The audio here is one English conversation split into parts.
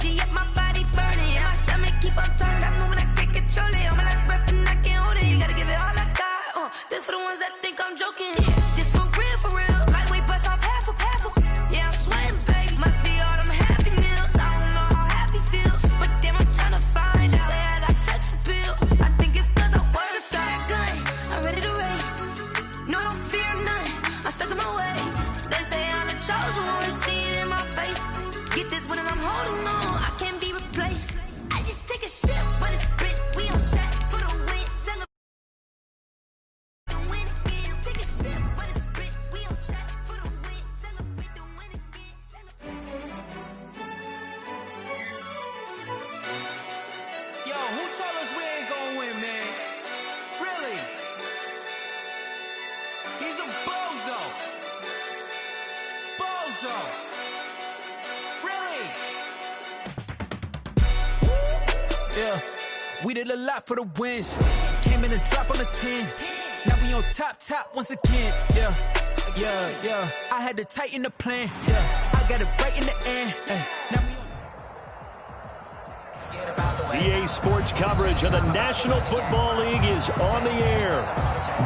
energy up my body burning. Yeah, my stomach keep up tight, stop moving, I can't control it. On my last breath and I can't hold it. You gotta give it all I got. This for the ones that think I'm joking. This for real. Lightweight bust off half a. Yeah, I'm sweating, babe. Must be all them happy meals. I don't know how happy feels, but damn, I'm tryna find. Just say I got sex appeal. I think it's 'cause I work that gun. I'm ready to race. No, don't fear none. I'm stuck in my ways. They say I'm the chosen one. See it in my face. Get this one and I'm holding on. I can't be replaced. I just take a sip, but it's split. We on chat for the win. Celebrate the win again. Take a sip, but it's split. We on chat for the win. Celebrate the win again. Yo, who told us we ain't gonna win, man? Really? He's a bozo. Bozo. Really? Yeah, we did a lot for the wins. Came in and dropped on the 10. Now we on top once again. Yeah. I had to tighten the plan. Yeah, I got it right in the end. Now we EA Sports coverage of the National Football League is on the air.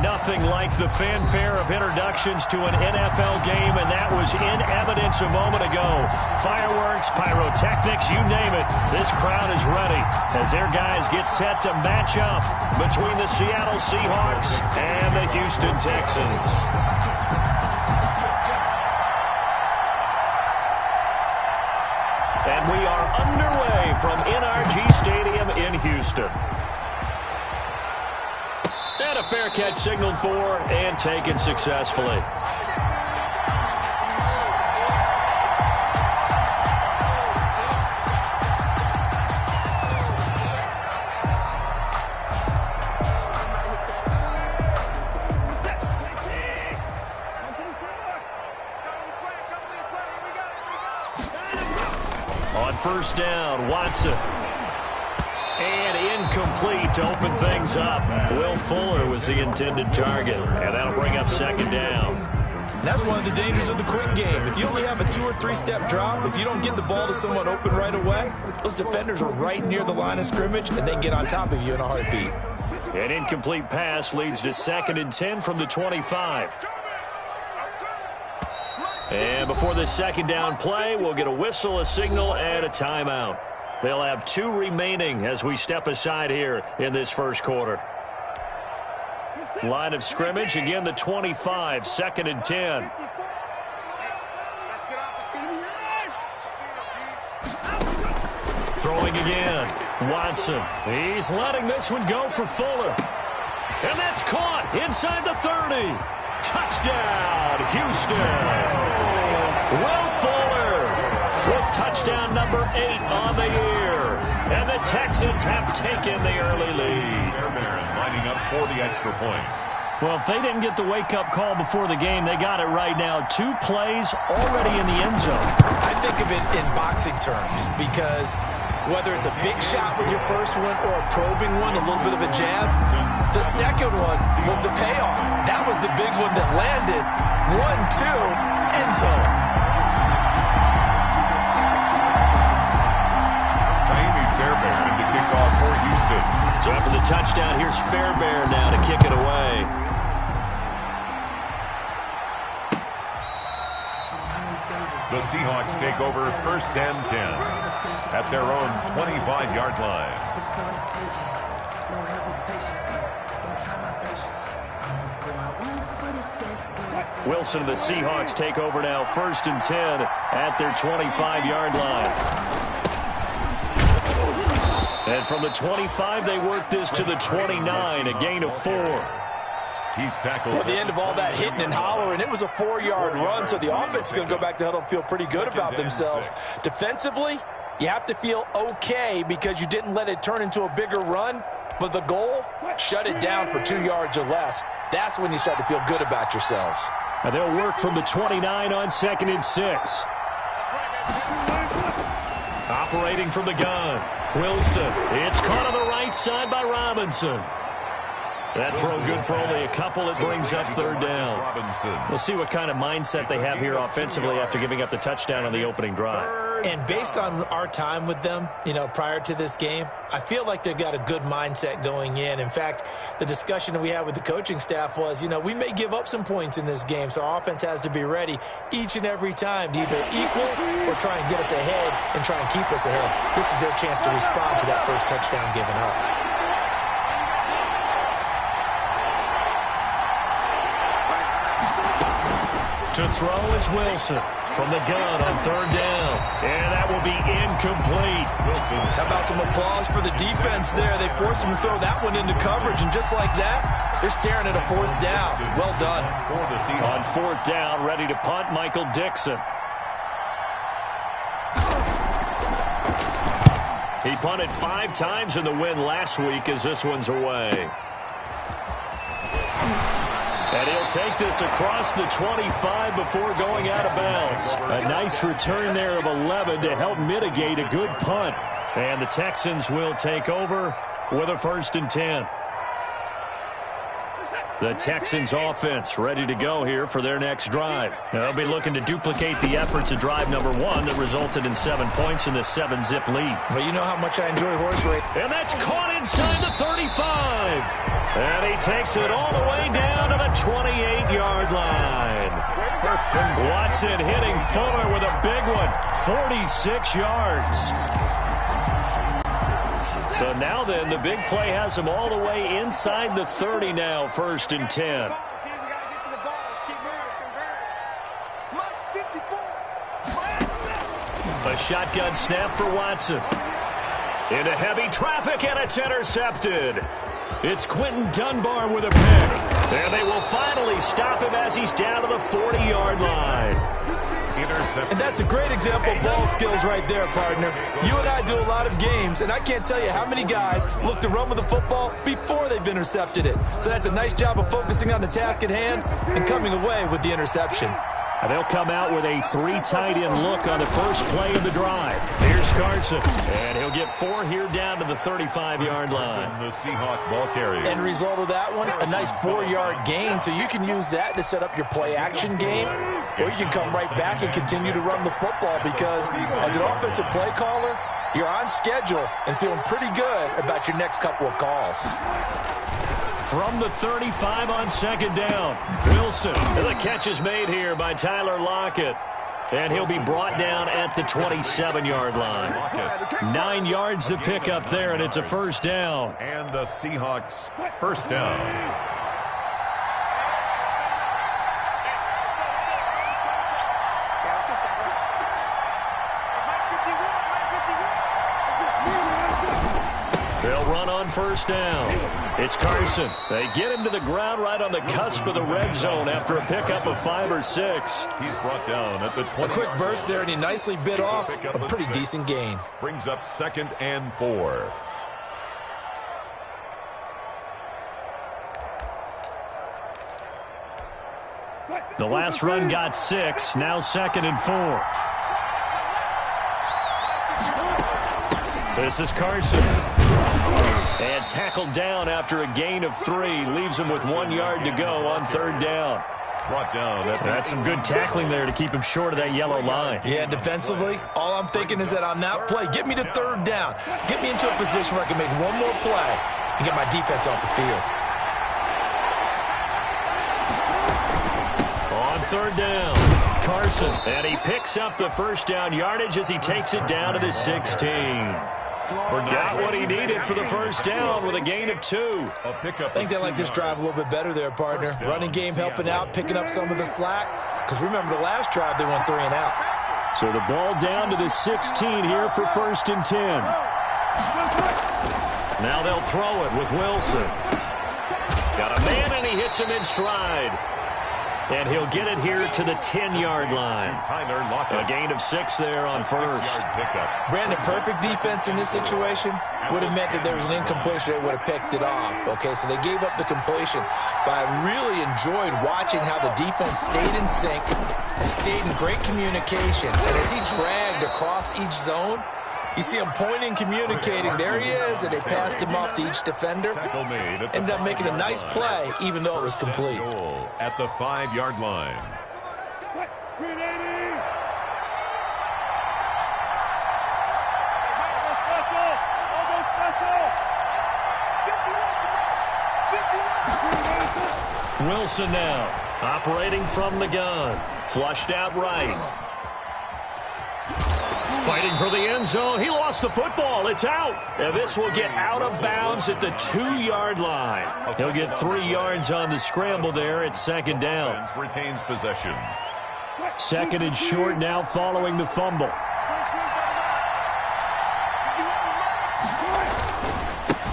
Nothing like the fanfare of introductions to an NFL game, and that was in evidence a moment ago. Fireworks, pyrotechnics, you name it. This crowd is ready as their guys get set to match up between the Seattle Seahawks and the Houston Texans. And we are underway from NRG Stadium in Houston. And a fair catch signaled for and taken successfully. First down, Watson. And incomplete to open things up. Will Fuller was the intended target, and that'll bring up second down. That's one of the dangers of the quick game. If you only have a 2- or 3-step drop, if you don't get the ball to someone open right away, those defenders are right near the line of scrimmage, and they get on top of you in a heartbeat. An incomplete pass leads to 2nd and 10 from the 25. And before this second down play, we'll get a whistle, a signal, and a timeout. They'll have 2 remaining as we step aside here in this first quarter. Line of scrimmage, again the 25, 2nd and 10. Throwing again, Watson. He's letting this one go for Fuller. And that's caught inside the 30. Touchdown, Houston. Will Fuller with touchdown number 8 on the year. And the Texans have taken the early lead. Lining up for the extra point. Well, if they didn't get the wake-up call before the game, they got it right now. 2 plays already in the end zone. I think of it in boxing terms because whether it's a big shot with your first one or a probing one, a little bit of a jab, the second one was the payoff. That was the big one that landed. 1-2, end zone. Fairbairn to kick off for Houston. So after the touchdown, here's Fairbairn now to kick it away. The Seahawks take over 1st and 10 at their own 25-yard line. Wilson and the Seahawks take over now 1st and 10 at their 25-yard line. And from the 25, they work this to the 29, a gain of 4. He's tackled. Well, at the end of all that hitting and hollering, it was a 4-yard run, so the offense is going to go back to huddle and feel pretty good about themselves. Defensively, you have to feel okay because you didn't let it turn into a bigger run, but the goal, shut it down for 2 yards or less. That's when you start to feel good about yourselves. And they'll work from the 29 on 2nd and 6. Operating from the gun, Wilson. It's caught on the right side by Robinson. That throw good for only a couple. It brings up 3rd down. We'll see what kind of mindset they have here offensively after giving up the touchdown on the opening drive. And based on our time with them, prior to this game, I feel like they've got a good mindset going in. In fact, the discussion that we had with the coaching staff was, we may give up some points in this game, so our offense has to be ready each and every time to either equal or try and get us ahead and try and keep us ahead. This is their chance to respond to that first touchdown given up. To throw is Wilson from the gun on third down. And that will be incomplete. How about some applause for the defense there? They forced him to throw that one into coverage, and just like that, they're staring at a fourth down. Well done. On fourth down, ready to punt, Michael Dixon. He punted 5 times in the win last week as this one's away. And he'll take this across the 25 before going out of bounds. A nice return there of 11 to help mitigate a good punt. And the Texans will take over with a 1st and 10. The Texans offense ready to go here for their next drive. They'll be looking to duplicate the efforts of drive number 1 that resulted in 7 points in the 7-zip lead. Well, you know how much I enjoy horse racing. And that's caught inside the 35. And he takes it all the way down to the 28-yard line. Watson hitting Fuller with a big one, 46 yards. So now then, the big play has him all the way inside the 30 now, 1st and 10. A shotgun snap for Watson. Into heavy traffic, and it's intercepted. It's Quentin Dunbar with a pick. And they will finally stop him as he's down to the 40-yard line. And that's a great example of ball skills right there, partner. You and I do a lot of games, and I can't tell you how many guys look to run with the football before they've intercepted it. So that's a nice job of focusing on the task at hand and coming away with the interception. They'll come out with a 3 tight end look on the first play of the drive. Here's Carson, and he'll get 4 here down to the 35-yard line. The Seahawks ball carrier. End result of that one, a nice 4-yard gain, so you can use that to set up your play-action game, or you can come right back and continue to run the football because as an offensive play caller, you're on schedule and feeling pretty good about your next couple of calls. From the 35 on 2nd down, Wilson. The catch is made here by Tyler Lockett. And he'll be brought down at the 27-yard line. 9 yards to pick up there, and it's a 1st down. And the Seahawks 1st down. They'll run on 1st down. It's Carson. They get him to the ground right on the cusp of the red zone after a pickup of 5 or 6. He's brought down at the 20. A quick burst there, and he nicely bit off a pretty decent gain. Brings up 2nd and 4. The last run got 6. Now 2nd and 4. This is Carson. And tackled down after a gain of 3. Leaves him with 1 yard to go on 3rd down. Brought down. That's some good tackling there to keep him short of that yellow line. Yeah, defensively, all I'm thinking is that on that play, get me to 3rd down. Get me into a position where I can make one more play and get my defense off the field. On 3rd down, Carson. And he picks up the 1st down yardage as he takes it down to the 16. Got what he needed for the 1st down with a gain of 2. I think they like this drive a little bit better there, partner. Running game helping out, picking up some of the slack. Because remember, the last drive, they went 3 and out. So the ball down to the 16 here for 1st and 10. Now they'll throw it with Wilson. Got a man, and he hits him in stride. And he'll get it here to the 10-yard line. A gain of 6 there on 1st. Brandon, perfect defense in this situation would have meant that there was an incompletion. They would have picked it off. Okay, so they gave up the completion. But I really enjoyed watching how the defense stayed in sync, stayed in great communication. And as he dragged across each zone, you see him pointing, communicating. There he is, and they passed him off to each defender. Ended up making a nice play, even though it was complete. At the 5-yard line. Wilson now, operating from the gun. Flushed out right. Fighting for the end zone. He lost the football. It's out. And this will get out of bounds at the 2-yard line. He'll get 3 yards on the scramble there. It's second down. Retains possession. Second and short now following the fumble.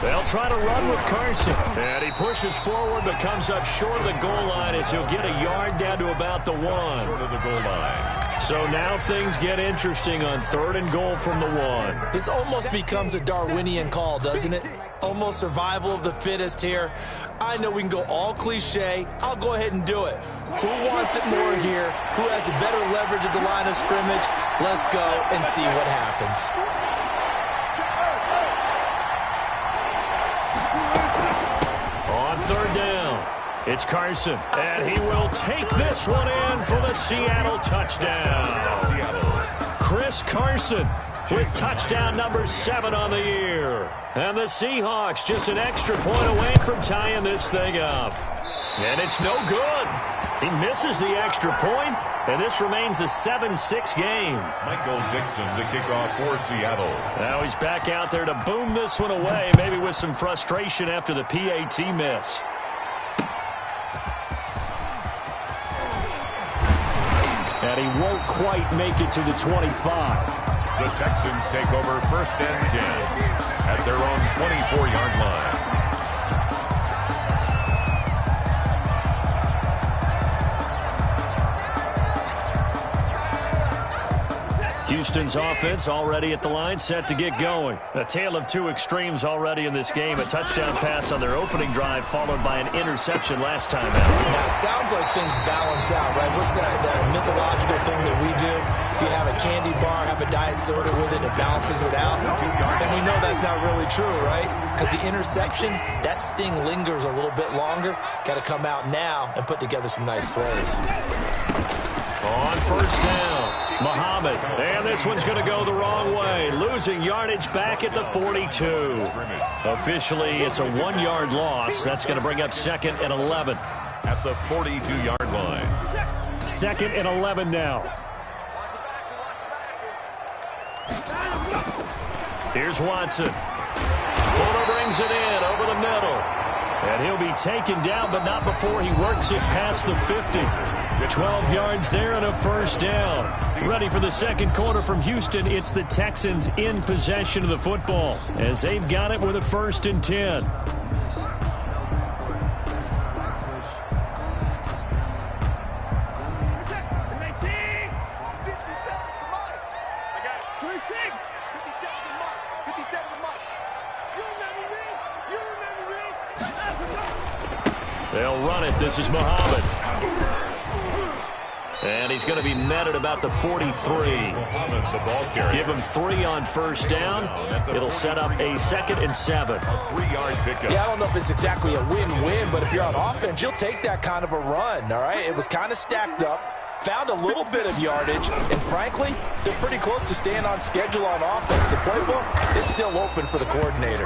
They'll try to run with Carson. And he pushes forward but comes up short of the goal line as he'll get a yard down to about the 1. Short of the goal line. So now things get interesting on 3rd and goal from the 1. This almost becomes a Darwinian call, doesn't it? Almost survival of the fittest here. I know we can go all cliche. I'll go ahead and do it. Who wants it more here? Who has a better leverage at the line of scrimmage? Let's go and see what happens. On 3rd down, it's Carson, and he will take this one in for the Seattle touchdown. Chris Carson with touchdown number 7 on the year. And the Seahawks just an extra point away from tying this thing up. And it's no good. He misses the extra point, and this remains a 7-6 game. Michael Dixon to kick off for Seattle. Now he's back out there to boom this one away, maybe with some frustration after the PAT miss. And he won't quite make it to the 25. The Texans take over 1st and 10 at their own 24-yard line. Houston's offense already at the line, set to get going. A tale of 2 extremes already in this game. A touchdown pass on their opening drive, followed by an interception last time out. Now, it sounds like things balance out, right? What's that mythological thing that we do? If you have a candy bar, have a diet soda with it, it balances it out. And we know that's not really true, right? Because the interception, that sting lingers a little bit longer. Got to come out now and put together some nice plays. On 1st down, Muhammad. And this one's going to go the wrong way. Losing yardage back at the 42. Officially, it's a 1-yard loss. That's going to bring up 2nd and 11. At the 42-yard line. 2nd and 11 now. Here's Watson. Fuller brings it in over the middle. And he'll be taken down, but not before he works it past the 50. 12 yards there and a 1st down. Ready for the second quarter from Houston. It's the Texans in possession of the football as they've got it with a 1st and 10. They'll run it. This is Muhammad. And he's going to be met at about the 43. Give him 3 on 1st down. It'll set up a 2nd and 7. 3-yard pickup. Yeah, I don't know if it's exactly a win-win, but if you're on offense, you'll take that kind of a run, all right? It was kind of stacked up. Found a little bit of yardage, and frankly, they're pretty close to staying on schedule on offense. The playbook is still open for the coordinator.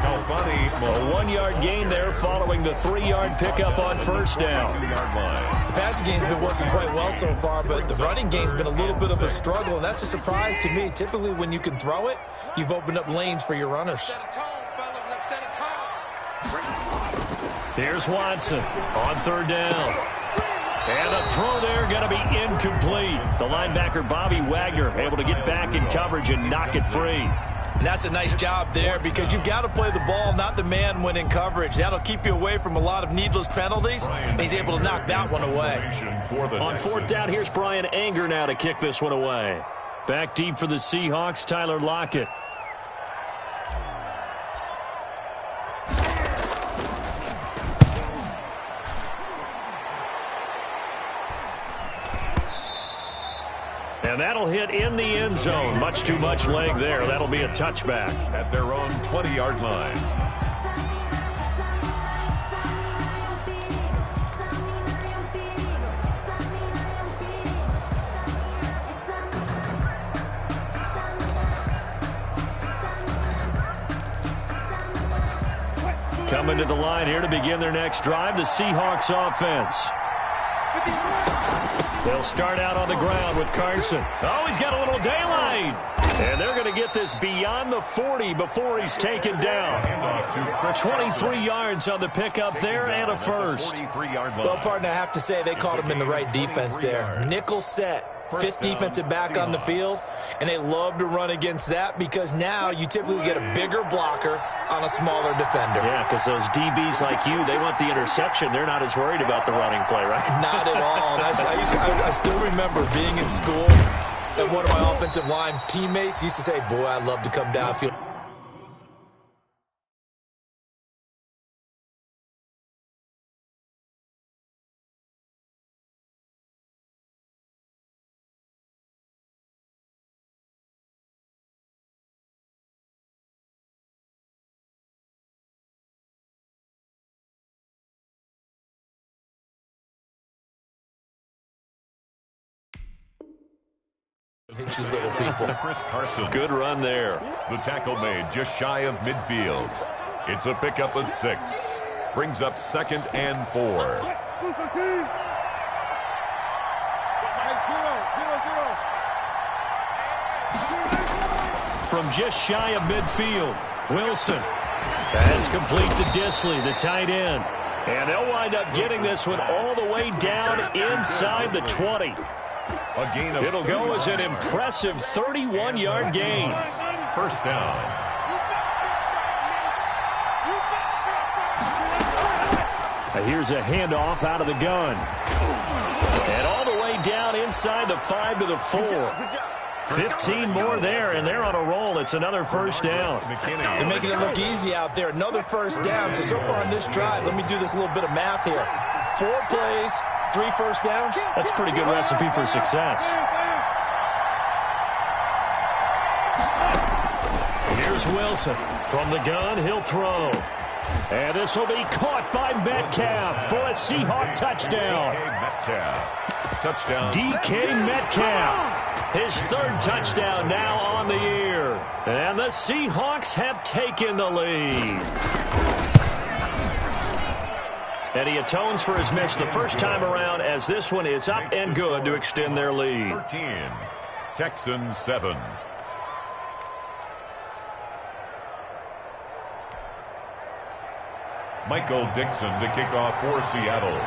No funny. A 1-yard gain there following the 3-yard pickup on 1st down. 2-yard line. The passing game's been working quite well so far, but the running game's been a little bit of a struggle, and that's a surprise to me. Typically, when you can throw it, you've opened up lanes for your runners. Here's Watson on 3rd down. And the throw there going to be incomplete. The linebacker, Bobby Wagner, able to get back in coverage and knock it free. And that's a nice job there because you've got to play the ball, not the man when in coverage. That'll keep you away from a lot of needless penalties, and he's able to knock that one away. On 4th down, here's Brian Anger now to kick this one away. Back deep for the Seahawks, Tyler Lockett. And that'll hit in the end zone. Much too much leg there. That'll be a touchback. At their own 20-yard line. Coming to the line here to begin their next drive, the Seahawks offense. They'll start out on the ground with Carson. Oh, he's got a little daylight. And they're going to get this beyond the 40 before he's taken down. 23 yards on the pickup there and a first. Well, partner, I have to say they caught him in the right defense there. Nickel set. Fifth defensive back on the field, and they love to run against that because now you typically get a bigger blocker on a smaller defender. Yeah, because those DBs like you, they want the interception. They're not as worried about the running play, right? Not at all. I still remember being in school, and one of my offensive line teammates used to say, boy, I'd love to come downfield. Hit you little people. Chris Carson. Good run there. The tackle made just shy of midfield. It's a pickup of 6. Brings up 2nd and 4. From just shy of midfield, Wilson. That's complete to Disley, the tight end. And they'll wind up getting this one all the way down inside the 20. A gain of It'll go as an impressive 31-yard gain. First down. Here's a handoff out of the gun. And all the way down inside the 5 to the 4. 15 more there, and they're on a roll. It's another first down. They're making it look easy out there. Another first down. So far on this drive, let me do this little bit of math here. 4 plays, 3 first downs. That's a pretty good recipe for success. Here's Wilson. From the gun, he'll throw. And this will be caught by Metcalf for a Seahawk touchdown. DK Metcalf, his 3rd touchdown now on the year. And the Seahawks have taken the lead. And he atones for his miss the first time around as this one is up and good to extend their lead. 13, Texans 7. Michael Dixon to kick off for Seattle.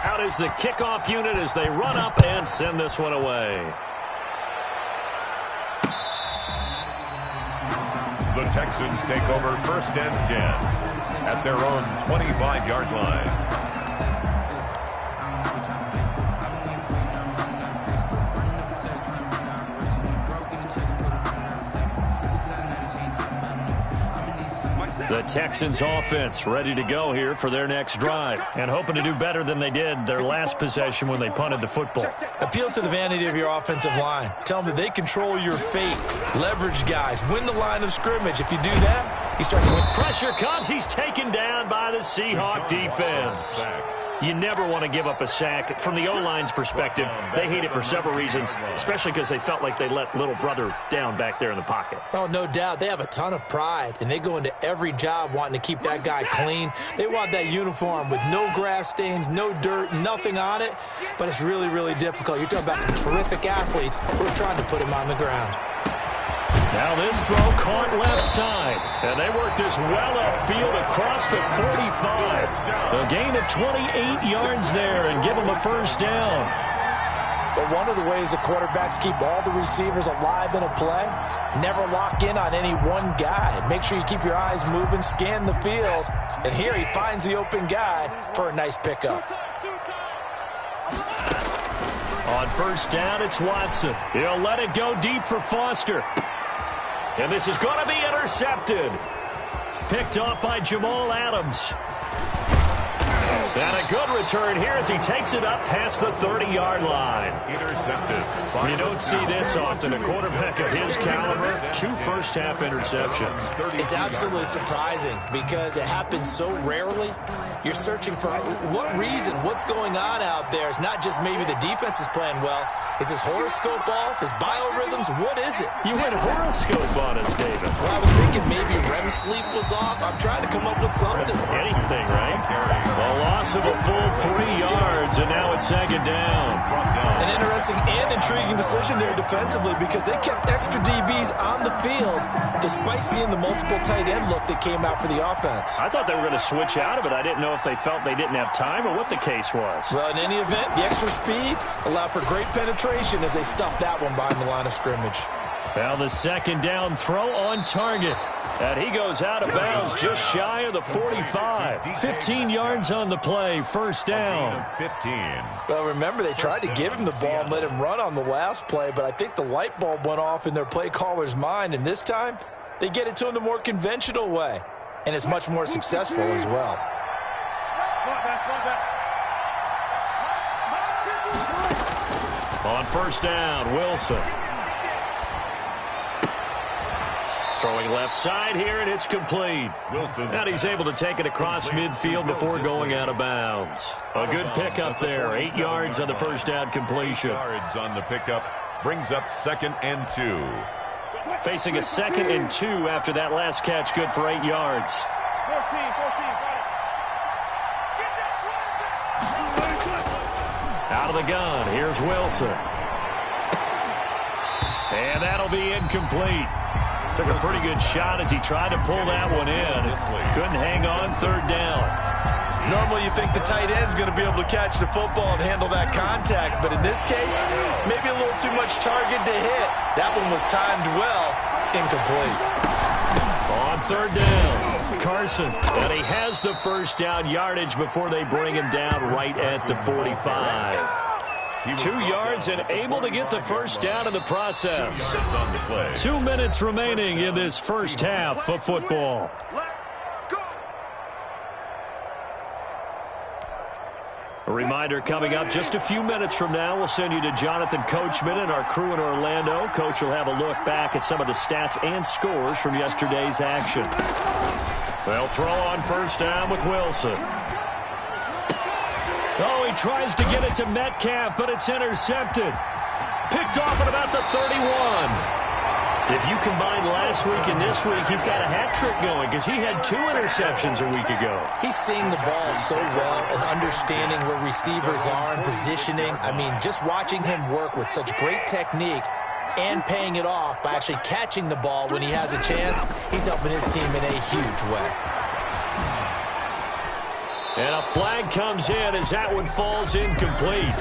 Out is the kickoff unit as they run up and send this one away. The Texans take over 1st and 10 at their own 25-yard line. The Texans offense ready to go here for their next drive and hoping to do better than they did their last possession when they punted the football. Appeal to the vanity of your offensive line. Tell them that they control your fate. Leverage guys. Win the line of scrimmage. If you do that, you start to win. Pressure comes. He's taken down by the Seahawk defense. You never want to give up a sack. From the O-line's perspective, they hate it for several reasons, especially because they felt like they let little brother down back there in the pocket. Oh, no doubt. They have a ton of pride, and they go into every job wanting to keep that guy clean. They want that uniform with no grass stains, no dirt, nothing on it, but it's really, really difficult. You're talking about some terrific athletes who are trying to put him on the ground. Now this throw caught left side, and they work this well upfield across the 45. A gain of 28 yards there and give them a first down. But one of the ways the quarterbacks keep all the receivers alive in a play, never lock in on any one guy. Make sure you keep your eyes moving, scan the field, and here he finds the open guy for a nice pickup. On first down, it's Watson. He'll let it go deep for Foster. And this is going to be intercepted. Picked off by Jamal Adams. And a good return here as he takes it up past the 30-yard line. Intercepted. You don't see this often. A quarterback of his caliber, 2 first-half interceptions. It's absolutely surprising because it happens so rarely. You're searching for what reason, what's going on out there. It's not just maybe the defense is playing well. Is his horoscope off? His biorhythms? What is it? You went horoscope on us, David. Well, I was thinking maybe REM sleep was off. I'm trying to come up with something. Anything, right? A loss of a full 3 yards, and now it's second down. An interesting and intriguing decision there defensively because they kept extra DBs on the field despite seeing the multiple tight end look that came out for the offense. I thought they were going to switch out of it. I didn't know if they felt they didn't have time or what the case was. Well, in any event, the extra speed allowed for great penetration as they stuffed that one behind the line of scrimmage. Well, the second down throw on target. And he goes out of bounds just shy of the 45. 15 yards on the play, first down. 15. Well, remember, they tried to give him the ball and let him run on the last play, but I think the light bulb went off in their play caller's mind, and this time they get it to him the more conventional way, and it's much more successful as well. On first down, Wilson. Throwing left side here, and it's complete. Wilson. And he's able to take it across midfield before going out of bounds. A good pickup there. 8 yards on the first down completion. Yards on the pickup brings up 2nd and 2. Facing a 2nd and 2 after that last catch, good for 8 yards. 14. Out of the gun, here's Wilson. And that'll be incomplete. Took a pretty good shot as he tried to pull that one in. Couldn't hang on, third down. Normally you think the tight end's going to be able to catch the football and handle that contact, but in this case, maybe a little too much target to hit. That one was timed well, incomplete. On third down, Carson. And he has the first down yardage before they bring him down right at the 45. 2 yards and able to get the first down in the process. 2 minutes remaining in this first half of football. A reminder coming up just a few minutes from now, we'll send you to Jonathan Coachman and our crew in Orlando. Coach will have a look back at some of the stats and scores from yesterday's action. They'll throw on first down with Wilson. Oh, he tries to get it to Metcalf, but it's intercepted. Picked off at about the 31. If you combine last week and this week, he's got a hat trick going because he had 2 interceptions a week ago. He's seeing the ball so well and understanding where receivers are and positioning. I mean, just watching him work with such great technique and paying it off by actually catching the ball when he has a chance, he's helping his team in a huge way. And a flag comes in as that one falls incomplete.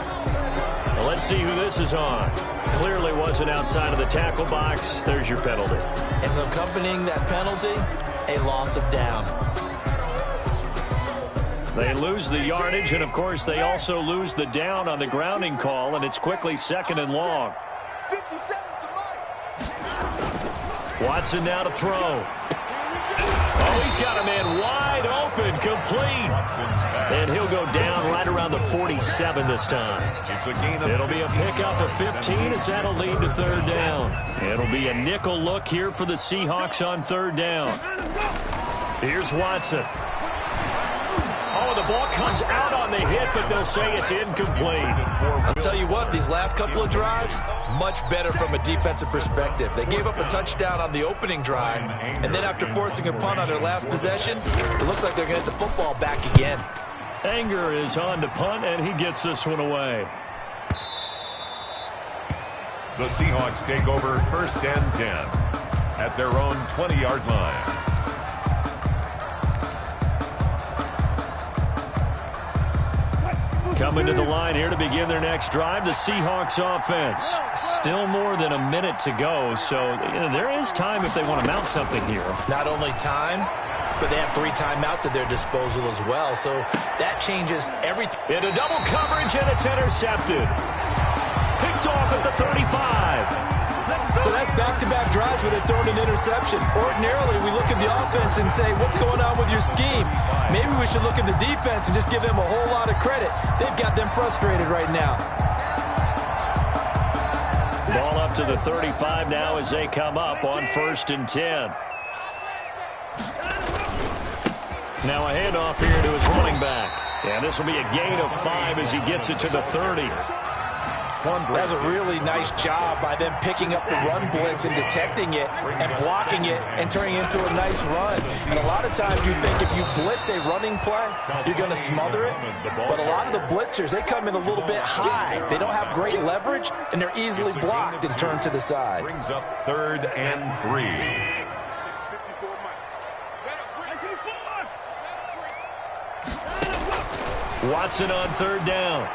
Well, let's see who this is on. Clearly wasn't outside of the tackle box. There's your penalty. And accompanying that penalty, a loss of down. They lose the yardage, and, of course, they also lose the down on the grounding call, and it's quickly 2nd and long. Watson now to throw. Oh, he's got a man wide open, complete. And he'll go down right around the 47 this time. It'll be a pickup of 15 as that'll lead to third down. It'll be a nickel look here for the Seahawks on third down. Here's Watson. Oh, the ball comes out on the hit, but they'll say it's incomplete. I'll tell you what, these last couple of drives, much better from a defensive perspective. They gave up a touchdown on the opening drive, and then after forcing a punt on their last possession, it looks like they're going to get the football back again. Anger is on to punt, and he gets this one away. The Seahawks take over 1st and 10 at their own 20-yard line. Coming to the line here to begin their next drive, the Seahawks offense. Still more than a minute to go, so there is time if they want to mount something here. Not only time, but they have 3 timeouts at their disposal as well, so that changes everything. Into double coverage, and it's intercepted. Picked off at the 35. So that's back-to-back drives where they're throwing an interception. Ordinarily, we look at the offense and say, what's going on with your scheme? Maybe we should look at the defense and just give them a whole lot of credit. They've got them frustrated right now. Ball up to the 35 now as they come up on 1st and 10. Now a handoff here to his running back. And this will be a gain of 5 as he gets it to the 30. That's a really nice job by them picking up the run blitz and detecting it and blocking it and turning it into a nice run. And a lot of times you think if you blitz a running play, you're going to smother it. But a lot of the blitzers, they come in a little bit high. They don't have great leverage, and they're easily blocked and turned to the side. Brings up 3rd and 3. Watson on 3rd down.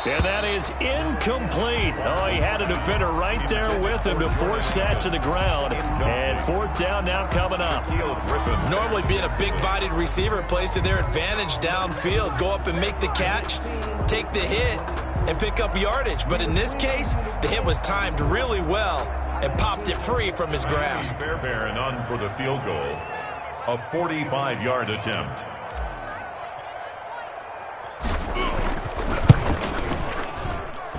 And that is incomplete. Oh, he had a defender right there with him to force that to the ground. And 4th down now coming up. Normally being a big-bodied receiver plays to their advantage downfield. Go up and make the catch, take the hit, and pick up yardage. But in this case, the hit was timed really well and popped it free from his grasp. Fairbairn on for the field goal. A 45-yard attempt.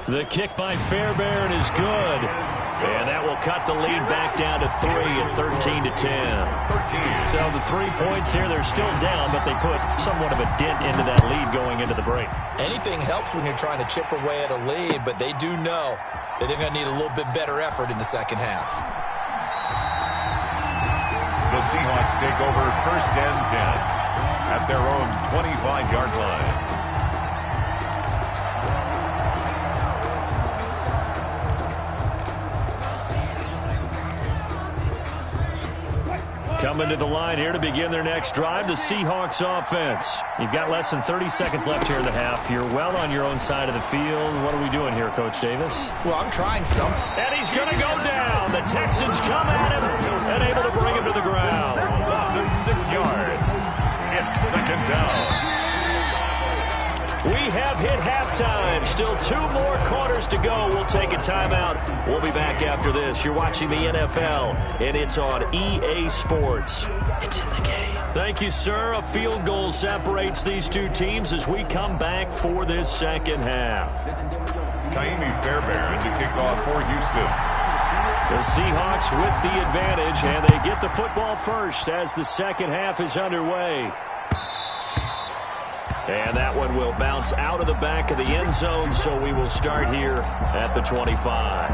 The kick by Fairbairn is good. And that will cut the lead back down to 3 at 13 to 10. So the 3 points here, they're still down, but they put somewhat of a dent into that lead going into the break. Anything helps when you're trying to chip away at a lead, but they do know that they're going to need a little bit better effort in the second half. The Seahawks take over 1st and 10 at their own 25-yard line. Coming to the line here to begin their next drive, the Seahawks offense. You've got less than 30 seconds left here in the half. You're well on your own side of the field. What are we doing here, Coach Davis? Well, I'm trying something. And he's going to go down. The Texans come at him and able to bring him to the ground. Loss of 6 yards. It's 2nd down. We have hit halftime. Still 2 more quarters to go. We'll take a timeout. We'll be back after this. You're watching the NFL, and it's on EA Sports. It's in the game. Thank you, sir. A field goal separates these two teams as we come back for this second half. Kaimi Fairbairn to kick off for Houston. The Seahawks with the advantage, and they get the football first as the second half is underway. And that one will bounce out of the back of the end zone, so we will start here at the 25.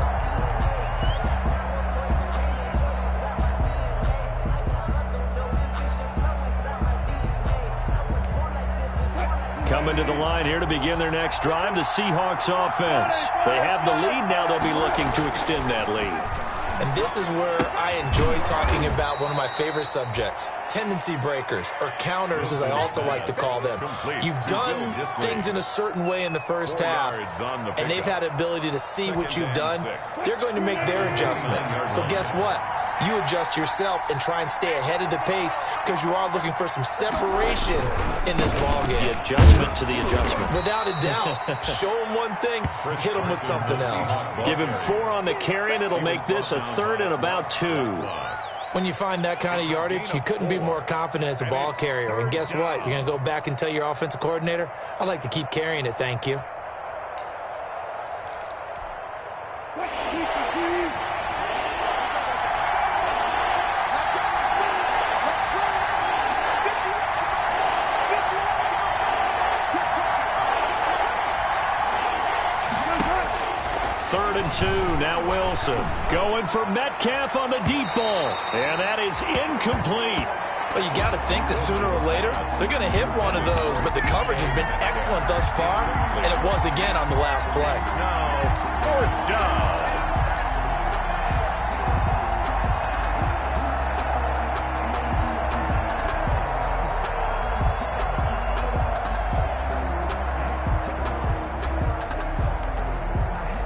Coming to the line here to begin their next drive, the Seahawks offense. They have the lead. Now they'll be looking to extend that lead. And this is where I enjoy talking about one of my favorite subjects, tendency breakers, or counters as I also like to call them. You've done things in a certain way in the first half, and they've had the ability to see what you've done. They're going to make their adjustments. So guess what? You adjust yourself and try and stay ahead of the pace because you are looking for some separation in this ballgame. The adjustment to the adjustment. Without a doubt. Show them one thing, hit them with something else. Give him 4 on the carry, and it'll make this a 3rd and about 2. When you find that kind of yardage, you couldn't be more confident as a ball carrier. And guess what? You're going to go back and tell your offensive coordinator, I'd like to keep carrying it, thank you. Now Wilson going for Metcalf on the deep ball. And that is incomplete. Well, you got to think that sooner or later they're going to hit one of those, but the coverage has been excellent thus far, and it was again on the last play. Now, 4th down.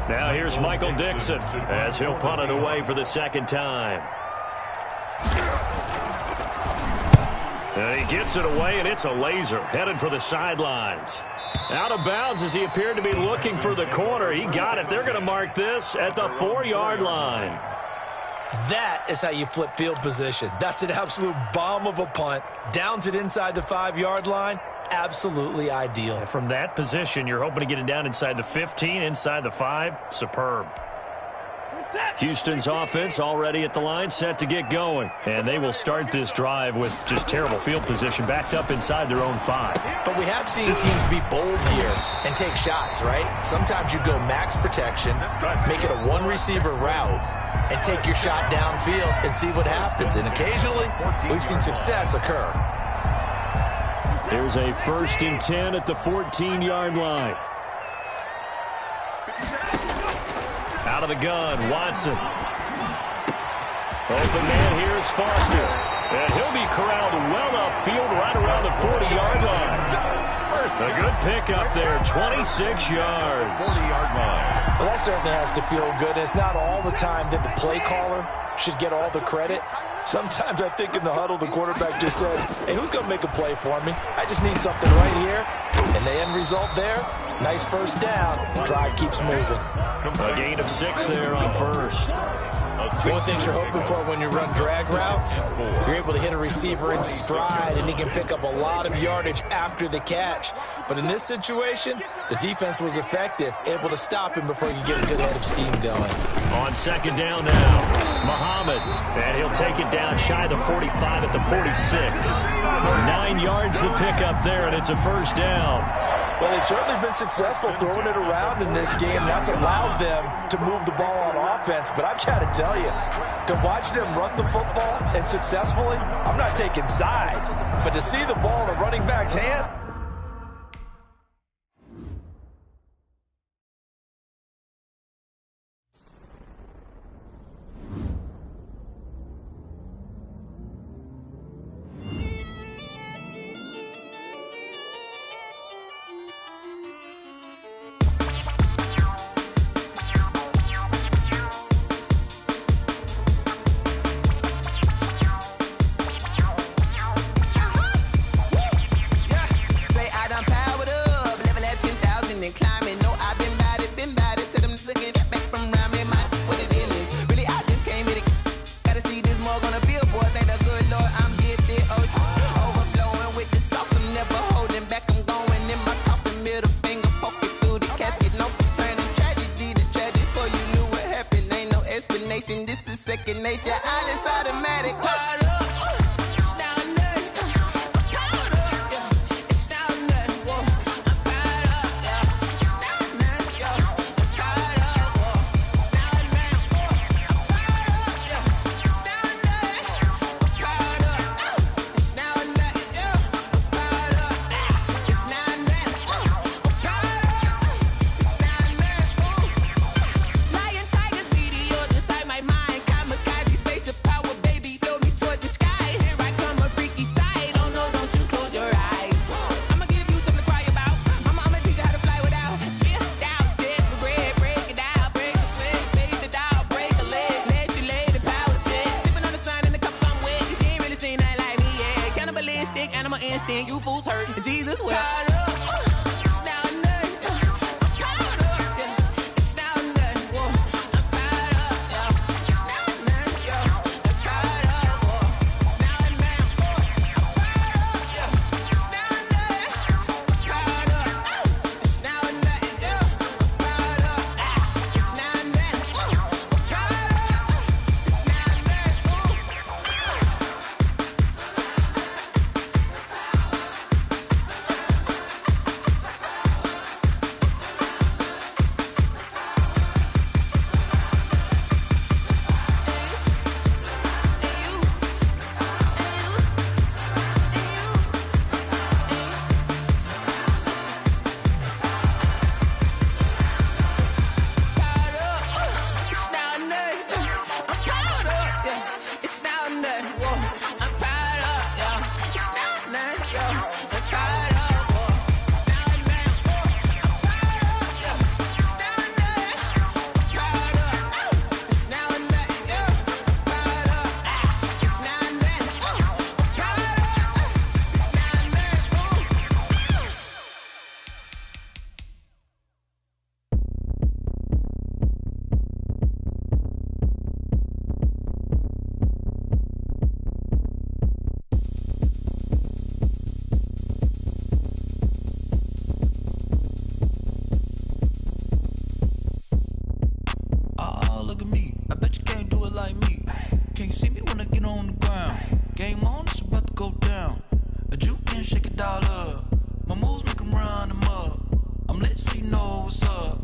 Now here's Michael Dixon as he'll punt it away for the second time. And he gets it away, and it's a laser headed for the sidelines. Out of bounds as he appeared to be looking for the corner. He got it. They're going to mark this at the 4-yard line. That is how you flip field position. That's an absolute bomb of a punt. Downs it inside the 5-yard line. Absolutely ideal. And from that position, you're hoping to get it down inside the 15, inside the 5. Superb. Houston's offense already at the line, set to get going. And they will start this drive with just terrible field position, backed up inside their own 5. But we have seen teams be bold here and take shots, right? Sometimes you go max protection, make it a one-receiver route, and take your shot downfield and see what happens. And occasionally, we've seen success occur. There's a 1st and 10 at the 14-yard line. Out of the gun, Watson. Open man here is Foster. And he'll be corralled well upfield right around the 40-yard line. A good pickup there, 26 yards. 40-yard line. Well, that certainly has to feel good. It's not all the time that the play caller should get all the credit. Sometimes I think in the huddle, the quarterback just says, hey, who's going to make a play for me? I just need something right here. And the end result there, nice first down. Drive keeps moving. A gain of 6 there on first. One of the things you're hoping for when you run drag routes, you're able to hit a receiver in stride, and he can pick up a lot of yardage after the catch. But in this situation, the defense was effective, able to stop him before you get a good head of steam going. On 2nd down now, Muhammad, and he'll take it down shy of the 45 at the 46. 9 yards to pick up there, and it's a first down. Well, they've certainly been successful throwing it around in this game. That's allowed them to move the ball on offense. But I've got to tell you, to watch them run the football and successfully, I'm not taking sides. But to see the ball in a running back's hand, it on the ground. Game on, it's about to go down. A juke and shake it all up. My moves make them run them up. I'm lit so you know what's up.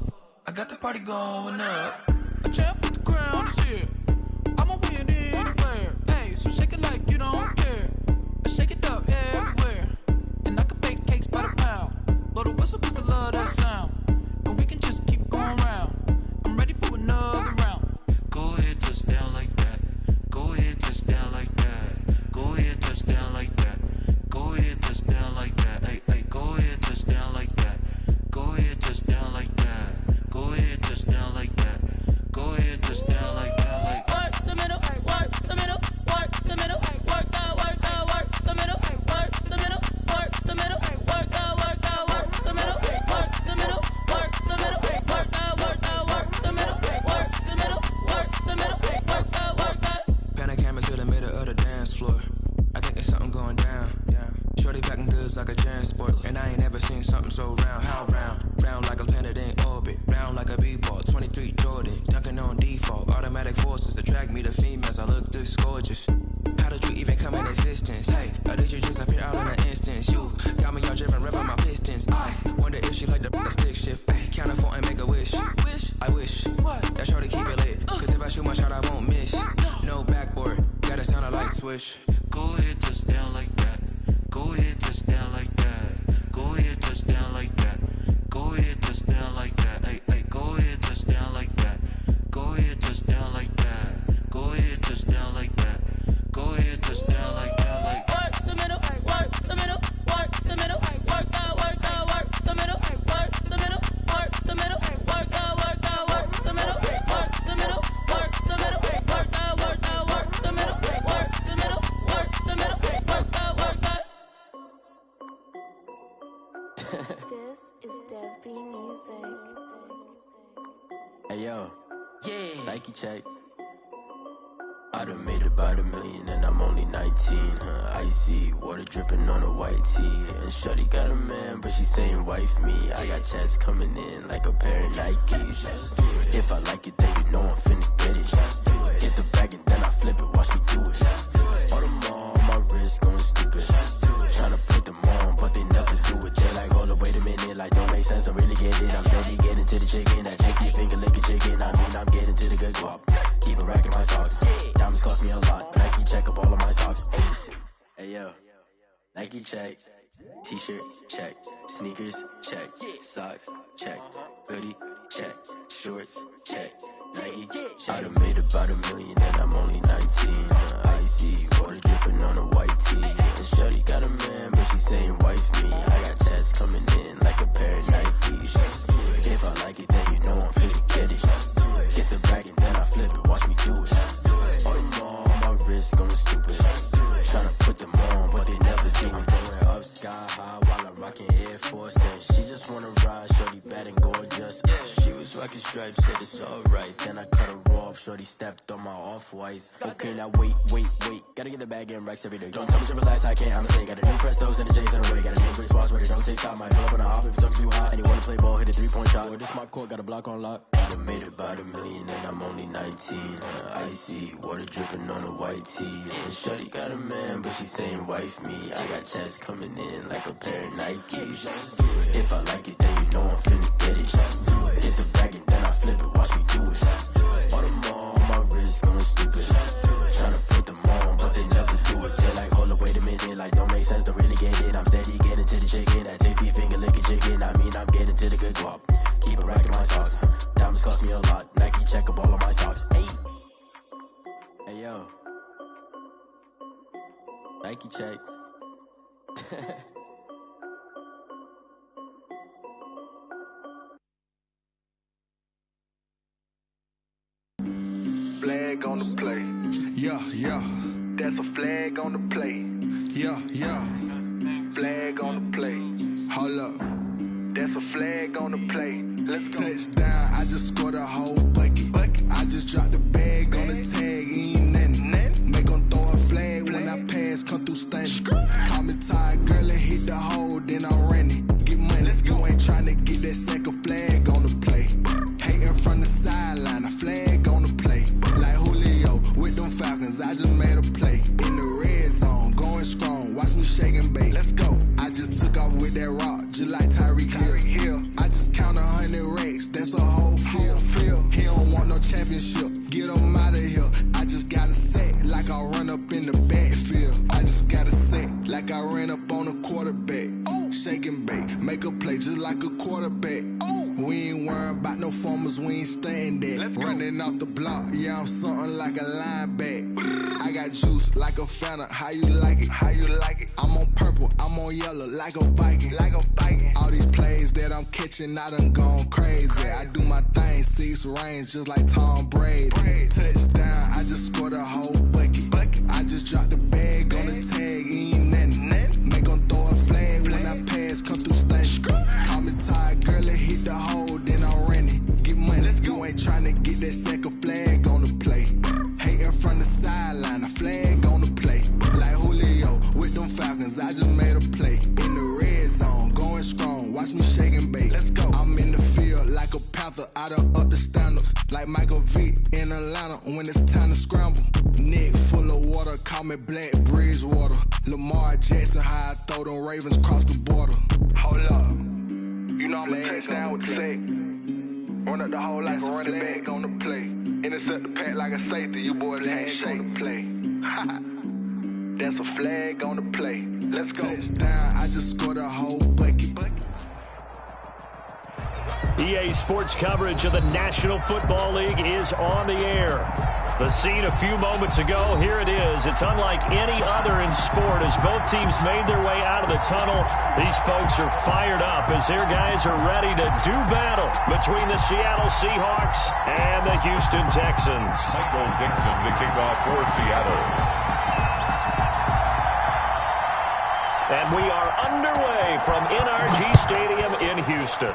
I got the party going up. A champ with the crown is here. I'ma win anywhere. Hey, so shake it like you don't care. I shake it up everywhere. And I can bake cakes by the pound. Blow the whistle cause I love that sound. And we can just keep going round. I'm ready for another round. Go ahead, touch down like that. Go ahead, touch down like that. Go ahead, touch down like that. Go ahead, touch down like that. Hey, hey, go ahead, touch down like that. Go ahead, touch down like that. Go ahead, touch down like that. Go ahead, touch down like that. Like work the middle, work the middle, work the middle, work that, work that, work the middle, work the middle, work the middle, work that, work that, work the middle, work the middle, work the middle, work that, work that, work the middle, work the middle, work the middle, work that, work that. Pan a camera to the middle of the dance floor. I think there's something going down. Shorty packing goods like a transport, and I ain't never seen something so round. How round? Round like a planet in orbit, round like a b-ball. 23 Jordan, dunking on default. Automatic forces attract me to females. I look this gorgeous. How did you even come in existence? Hey, or did you just appear out in an instance? You got me all driven, revving my pistons. I wonder if she like the stick shift. Hey, count a four and make a wish. I wish that shorty keep it lit. Cause if I shoot my shot, I won't miss. No backboard, gotta sound a light switch. Go ahead, touch down like that. Go ahead, touch down like that. Go ahead, touch down like that. Go ahead, touch down like that. Hey, hey, go ahead, touch down like that. Go ahead, touch down like that. Go ahead, touch down like that. Go ahead, touch down like that. Like work the middle, work the middle, work the middle, work that, work that, work the middle, work the middle, work the middle, work that, work that, work the middle, work the middle, work the middle, work that, work that, work the middle, work the middle, work the middle, work that, work that. This is Dev B Music. Hey yo, yeah, Nike check. I done made about $1 million and I'm only 19, icy, water dripping on a white tee. And shorty got a man, but she saying wife me. I got checks coming in like a pair of Nikes. If I like it, then you know I'm finna get it. Get the bag and then I flip it, watch me do it. All them on my wrist going stupid. Tryna put them on, but they never do it. They like, hold up, wait a minute, like don't make sense, don't really get it. I'm steady getting to the chicken, that tasty finger licking chicken. I mean, I'm getting to the good guap. Keep a rack in my socks. Diamonds cost me a lot. Nike check up all of my stocks. Hey yo, Nike check. T-shirt check. Sneakers check. Socks check. Hoodie check. Shorts check. Nike check. I done made about $1 million and I'm only 19. Icy, water dripping on a white tee. And shorty got a man, but she saying wife me. I got checks coming in like a pair of Nikes. If I like it, then you know I'm finna get it. Get the bag and then I flip it, watch me do it. All them on my wrist going stupid. Tryna put them on, but they never do it. Going up sky high while I'm rocking Air Force. And she just wanna ride, shorty bad and gorgeous. She was rocking stripes, said it's alright. Then I cut her off, shorty stepped on my off-whites. Okay, now wait. Gotta get the bag and racks every day. Don't tell me to relax, I can't, I'ma say. Got a new Prestos and a J's in the way. Got a new Chris Boss where they don't take time. Might pull up on a hop if it's up too hot. And you wanna play ball, hit a 3-point shot. Or this my court, got a block on lock. I done made about $1 million and I'm only 19. Icy, water dripping on a white tee. And shorty got a man, but she saying wife me. I got checks coming in like a pair of Nikes. If I like it, then you know I'm finna get it. Hit the bag and then I flip it, watch me do it. All them on my wrist going stupid. Tryna put them on, but they never do it. They like, hold up, wait a minute, like don't make sense, don't really get it. I'm steady getting to the chicken, that tasty finger licking chicken. I mean, I'm getting to the good guap. Keep a rack in my socks. Diamonds cost me a lot. Nike check up all of my stocks. Hey yo, Nike check. Flag on the play. Yeah. That's a flag on the play. Yeah. Flag on the play. Hold up. That's a flag on the play. Let's go. Touchdown, I just scored a whole bucket. I just dropped the bag on the tag, ain't nothing. Make 'em throw a flag when I pass, come through stunning. Call me tired, girl, and hit the hole, then I'm running. Get money, you ain't tryna get that second flag on the play. Hating from the sideline, a flag on the play. Like Julio with them Falcons, I just made a a play. In the red zone, going strong. Watch me shake and bake. Let's go. I just took off with that rock, just like Tyreek Hill. I just count 100 racks, that's a whole field. He don't want no championship, get him out of here. I just got a set, like I run up in the backfield. I just got a set, like I ran up on a quarterback. Shake and bake, make a play just like a quarterback. We ain't worrying about no formers, we ain't staying there. Running off the block, yeah, I'm something like a linebacker. I got juice like a Fanta, how you like it? How you like it? I'm on purple, I'm on yellow, like a Viking. Like a Viking. All these plays that I'm catching, I done gone crazy. I do my thing, 6 range, just like Tom Brady. Touchdown, I just scored a whole bucket. I just dropped the bag on the tag, ain't nothing. Make 'em throw a flag when I pass, come through stunning. Call me tired, girl, it hit the hole, then I'm running. Get money, you ain't tryna get that second flag on the play. Hating from the sideline, a flag on the play. Like Julio with them Falcons, I just made a play. In the red zone, going strong, watch me shake and bake. Let's go. I'm in the field like a Panther, I done up the standards. Like Michael Vick in Atlanta when it's time to scramble. Neck full of water, call me Black Bridgewater. Lamar Jackson, how I throw them Ravens across the border. Hold up. You know I'm a touchdown with the sack. Run up the whole like a running back on the play. Intercept the pack like a safety. You boys ain't shake the play. That's a flag on the play. Let's go. Touchdown, I just scored a whole bucket. EA Sports coverage of the National Football League is on the air. The scene a few moments ago, here it is. It's unlike any other in sport as both teams made their way out of the tunnel. These folks are fired up as their guys are ready to do battle between the Seattle Seahawks and the Houston Texans. Michael Dixon to kick off for Seattle. And we are underway from NRG Stadium in Houston.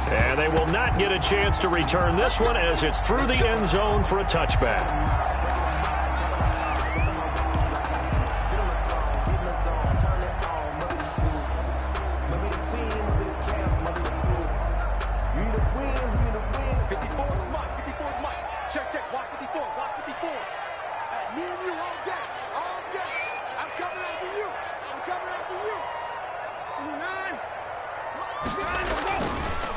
And they will not get a chance to return this one as it's through the end zone for a touchback.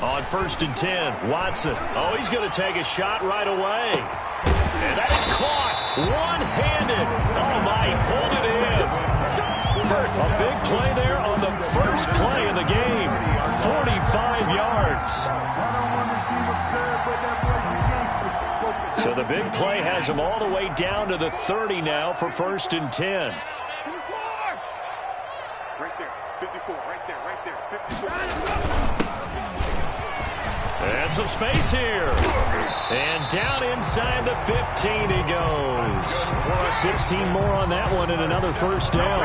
On 1st and 10, Watson. Oh, he's going to take a shot right away. And that is caught. One-handed. Oh, my, he pulled it in. A big play there on the first play of the game. 45 yards. So the big play has him all the way down to the 30 now for 1st and 10. Right there, 54, right there, 54. And some space here. And down inside the 15 he goes. 16 more on that one and another first down.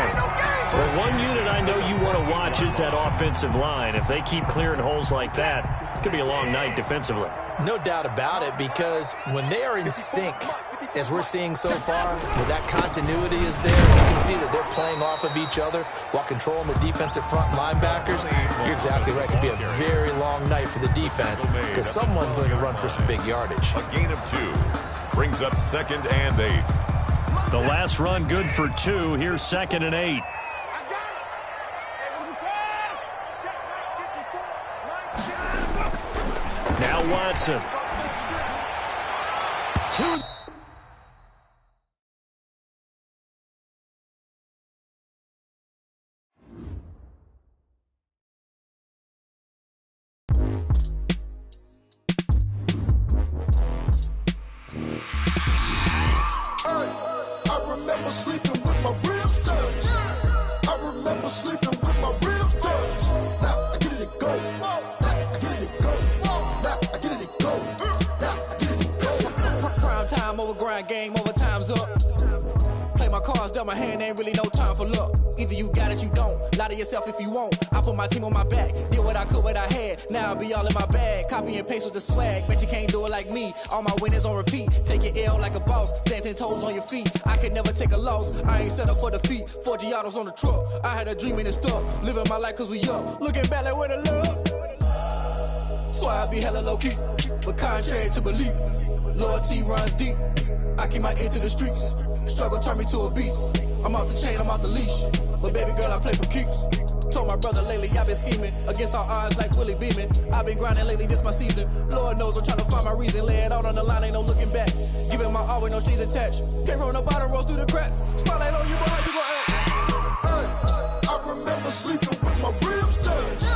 Well, one unit I know you want to watch is that offensive line. If they keep clearing holes like that, it could be a long night defensively. No doubt about it, because when they are in sync, as we're seeing so far, where that continuity is there, you can see that they're playing off of each other while controlling the defensive front linebackers. You're exactly right. It could be a very long night for the defense because someone's going to run for some big yardage. A gain of 2 brings up 2nd and 8. The last run good for 2. Here's 2nd and 8. Now Watson. 2. Game over, time's up. Play my cards, dealt my hand, ain't really no time for luck. Either you got it, you don't. Lie to yourself if you won't. I put my team on my back, did what I could, what I had. Now I'll be all in my bag. Copy and paste with the swag. Bet you can't do it like me. All my winners on repeat. Take your L like a boss. Stand 10 toes on your feet. I can never take a loss. I ain't set up for defeat. 4 Giottos on the truck. I had a dream and it's stuff. Living my life cause we up. Looking back like where the love. So I be hella low key. But contrary to belief. Loyalty runs deep. I keep my ear to the streets. Struggle turned me to a beast. I'm off the chain, I'm off the leash. But baby girl, I play for keeps. Told my brother lately, I've been scheming. Against all odds like Willie Beeman. I've been grinding lately, this my season. Lord knows I'm trying to find my reason. Lay it out on the line, ain't no looking back. Giving my all with no strings attached. Came from the bottom, rose through the cracks. Spotlight on you, boy, how you gon' act? I remember sleeping with my ribs touched.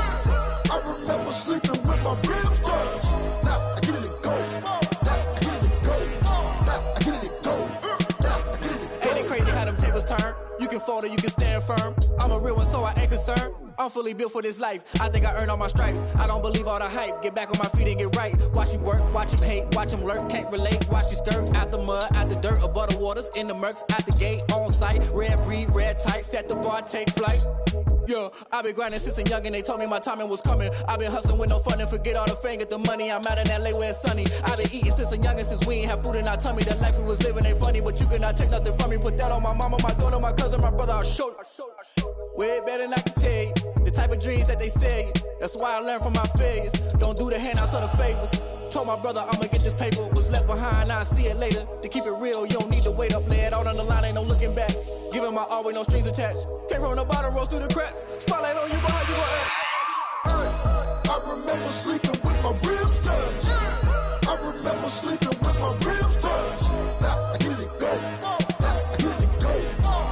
I remember sleeping with my ribs touched. Now I get it and go. Now I get it and go. Now I get it and go. Now I get it and go. Ain't it crazy how them tables turn? You can fold or you can stand firm. I'm a real one, so I ain't concerned. I'm fully built for this life. I think I earned all my stripes. I don't believe all the hype. Get back on my feet and get right. Watch you work, watch him hate, watch him lurk. Can't relate, watch you skirt. Out the mud, out the dirt, above the waters, in the murks, out the gate, on site. Red breed, red tight, set the bar, take flight. Yeah, I've been grinding since a youngin'. They told me my timing was coming. I've been hustling with no fun and forget all the fame, get the money. I'm out in LA where it's sunny. I've been eating since a youngin', since we ain't have food in our tummy. The life we was living ain't funny, but you cannot take nothing from me. Put that on my mama, my daughter, my cousin, my brother. I'll show you. Way better than I can tell you. The type of dreams that they sell you. That's why I learned from my failures. Don't do the handouts or the favors. Told my brother I'ma get this paper. Was left behind, I'll see it later. To keep it real, you don't need to wait up. Lay it out on the line, ain't no looking back. Giving my all with no strings attached. Came from the bottom, rose through the cracks. Spotlight on you, boy, how you gon' act? I remember sleeping with my ribs touched. I remember sleeping with my ribs touched. Now I get it and go. Now I get it and go.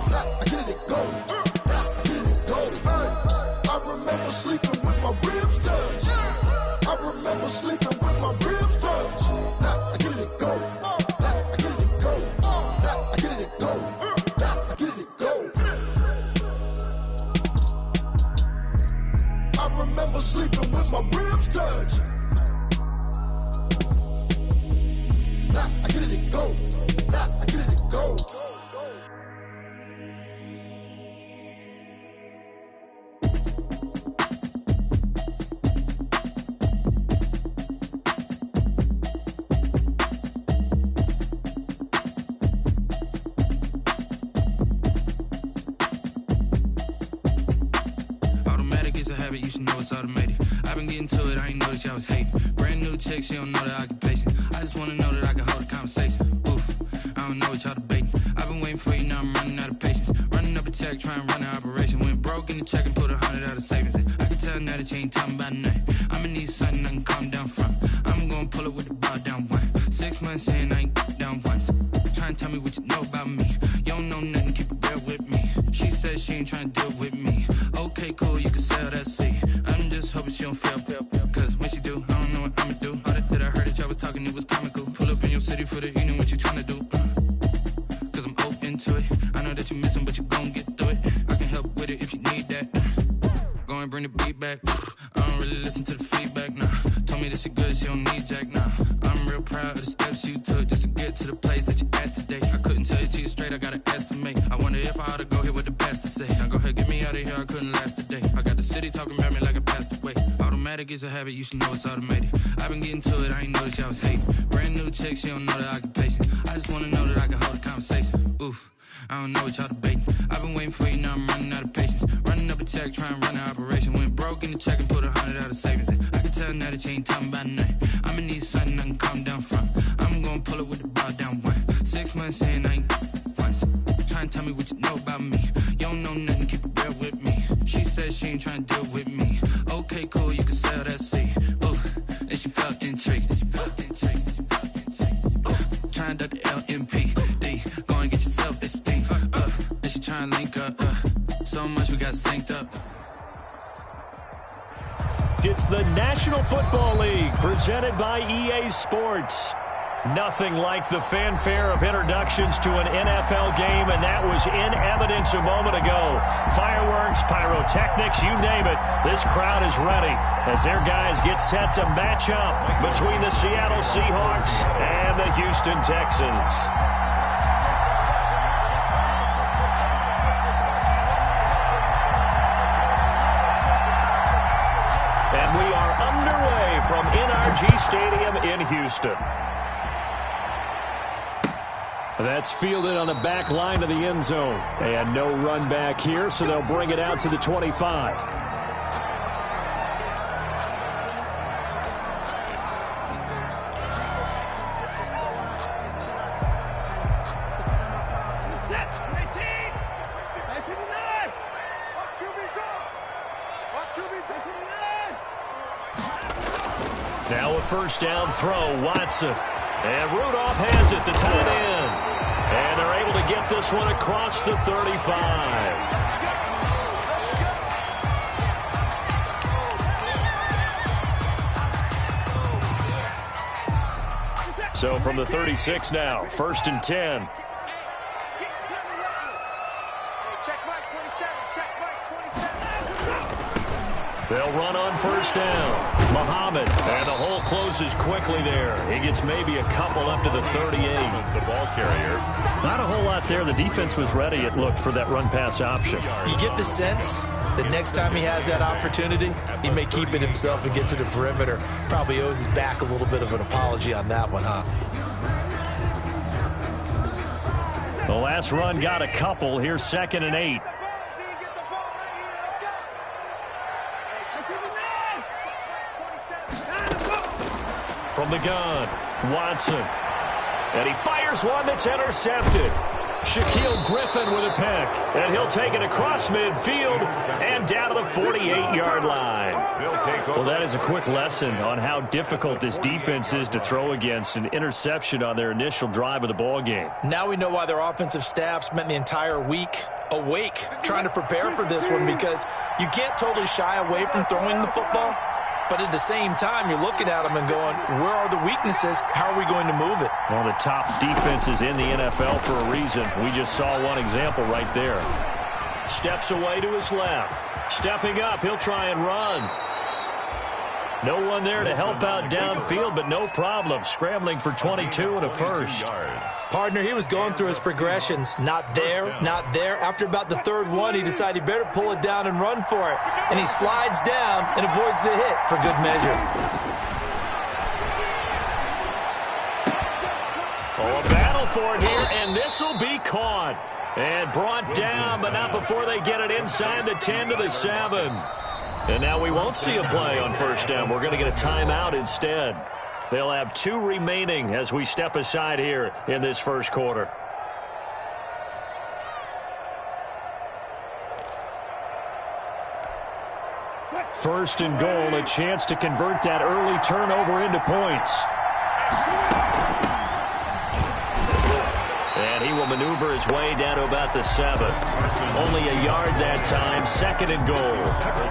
Now I get it and go. Now I get it and go. I remember sleeping with my ribs touched. I remember sleeping with my ribs touched. Now I get it and go. Now I get it and go. Now I get it and go. Now I get it and go. I remember sleeping with my ribs touched. Now I get it and go. Now I get it and go. Automatic is a habit, you should know it's automated. I've been getting to it, I ain't noticed y'all was hating. Brand new chick, she don't know the occupation. I just wanna know that I can hold a conversation. Oof, I don't know what y'all debating. I've been waiting for you, now I'm running out of patience. Running up a check, trying to run an operation. Went broke in the check and put 100 out of savings in. I can tell now that you ain't talking about nothing. I'ma need something I can calm down from. I'm gonna pull it with the bow down one. 6 months in, I ain't down once. Trying to tell me what you know about me. You don't know nothing, keep it real with me. She says she ain't trying to deal with me. Okay, cool, you can sell that seed. I'm just hoping she don't fail. Cause when she do, I don't know what I'ma do. All that I heard that y'all was talking, it was comical. Pull up in your city for the evening, what you tryna do? Cause I'm open to it. I know that you missing, but you gon' get through it. I can help with it if you need that. Go and bring the beat back. I don't really listen to the feedback, nah. Told me that she good, she don't need jack, nah. I'm real proud of the steps you took just to get to the place that you at today. I couldn't tell you to you straight, I gotta estimate. I wonder if I ought to go here with the pastor say. Now go ahead, get me out of here, I couldn't last a day. I got the city talking about me like I passed away. Automatic is a habit, you should know it's automated. I've been getting to it, I ain't noticed y'all was hating. Brand new chick, she don't know the occupation. I just wanna know that I can hold a conversation. Oof, I don't know what y'all debating. I've been waiting for you, now I'm running out of patience. Running up a check, trying to run an operation. Went broke in the check and put 100 out of savings in. I can tell now that you ain't talking about nothing. I'ma need something I can calm down from. I'm gonna pull it with the bow down one. 6 months in, I ain't once. Trying to tell me what you know about me. You don't know nothing, keep it real with me. She says she ain't trying to deal with me. Okay, cool, you can sell that seed. Ooh, and she felt intrigued. Trying to duck the LMPD. Go and get yourself esteem. And she trying to link up. So much we got synced up. It's the National Football League presented by EA Sports. Nothing like the fanfare of introductions to an NFL game, and that was in evidence a moment ago. Fireworks, pyrotechnics, you name it. This crowd is ready as their guys get set to match up between the Seattle Seahawks and the Houston Texans. And we are underway from NRG Stadium in Houston. That's fielded on the back line of the end zone. And no run back here, so they'll bring it out to the 25. first down throw, Watson. And Rudolph has it, the tight end. And they're able to get this one across the 35. So from the 36 now, 1st and 10. They'll run on first down. Muhammad, and the hole closes quickly there. He gets maybe a couple up to the 38. The ball carrier. Not a whole lot there. The defense was ready, it looked, for that run-pass option. You get the sense that next time he has that opportunity, he may keep it himself and get to the perimeter. Probably owes his back a little bit of an apology on that one, huh? The last run got a couple. Here's 2nd and 8. From the gun, Watson. And he fires one that's intercepted. Shaquille Griffin with a pick. And he'll take it across midfield and down to the 48-yard line. Well, that is a quick lesson on how difficult this defense is to throw against. An interception on their initial drive of the ball game. Now we know why their offensive staff spent the entire week awake trying to prepare for this one, because you can't totally shy away from throwing the football. But at the same time, you're looking at them and going, where are the weaknesses? How are we going to move it? One of the top defenses in the NFL for a reason. We just saw one example right there. Steps away to his left. Stepping up, he'll try and run. No one there to help out downfield, but no problem. Scrambling for 22 and a first. Partner, he was going through his progressions. Not there, not there. After about the 3rd one, he decided he better pull it down and run for it. And he slides down and avoids the hit for good measure. Oh, a battle for it here, and this will be caught. And brought down, but not before they get it inside the 10 to the 7. And now we won't see a play on first down. We're going to get a timeout instead. They'll have 2 remaining as we step aside here in this first quarter. First and goal, a chance to convert that early turnover into points. And he will maneuver his way down to about the 7. Only a yard that time, 2nd and goal.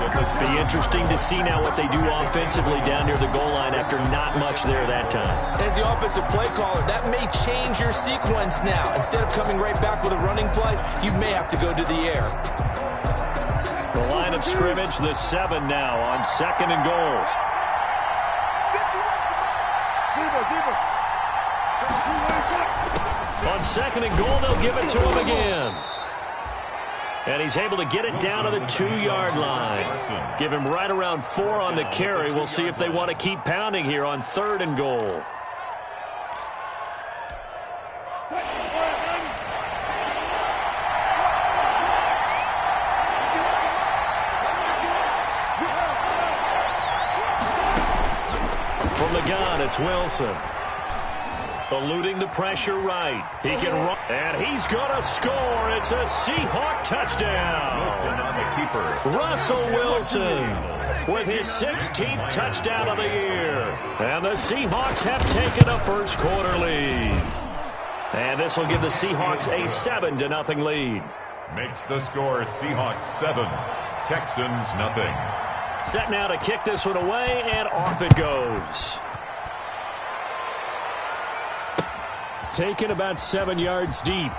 It'll be interesting to see now what they do offensively down near the goal line after not much there that time. As the offensive play caller, that may change your sequence now. Instead of coming right back with a running play, you may have to go to the air. The line of scrimmage, the 7 now on 2nd and goal. On 2nd and goal, they'll give it to him again. And he's able to get it down to the 2-yard line. Give him right around 4 on the carry. We'll see if they want to keep pounding here on 3rd and goal. From the gun, it's Wilson. Eluding the pressure right. He can run, and he's going to score. It's a Seahawk touchdown. Wilson on the keeper. Russell Wilson with his 16th touchdown of the year. And the Seahawks have taken a first quarter lead. And this will give the Seahawks a 7-0 lead. Makes the score Seahawks 7, Texans nothing. Set now to kick this one away, and off it goes. Taken about 7 yards deep.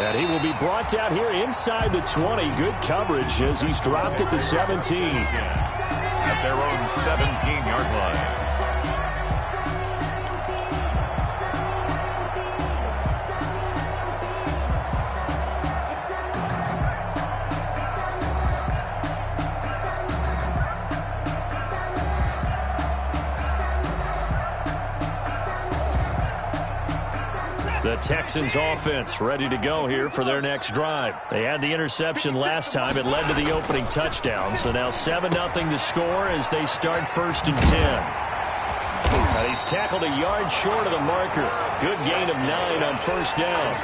And he will be brought down here inside the 20. Good coverage as he's dropped at the 17. At their own 17-yard line. The Texans offense ready to go here for their next drive. They had the interception last time. It led to the opening touchdown. So now 7-0 to score as they start 1st and 10. And he's tackled a yard short of the marker. Good gain of 9 on first down.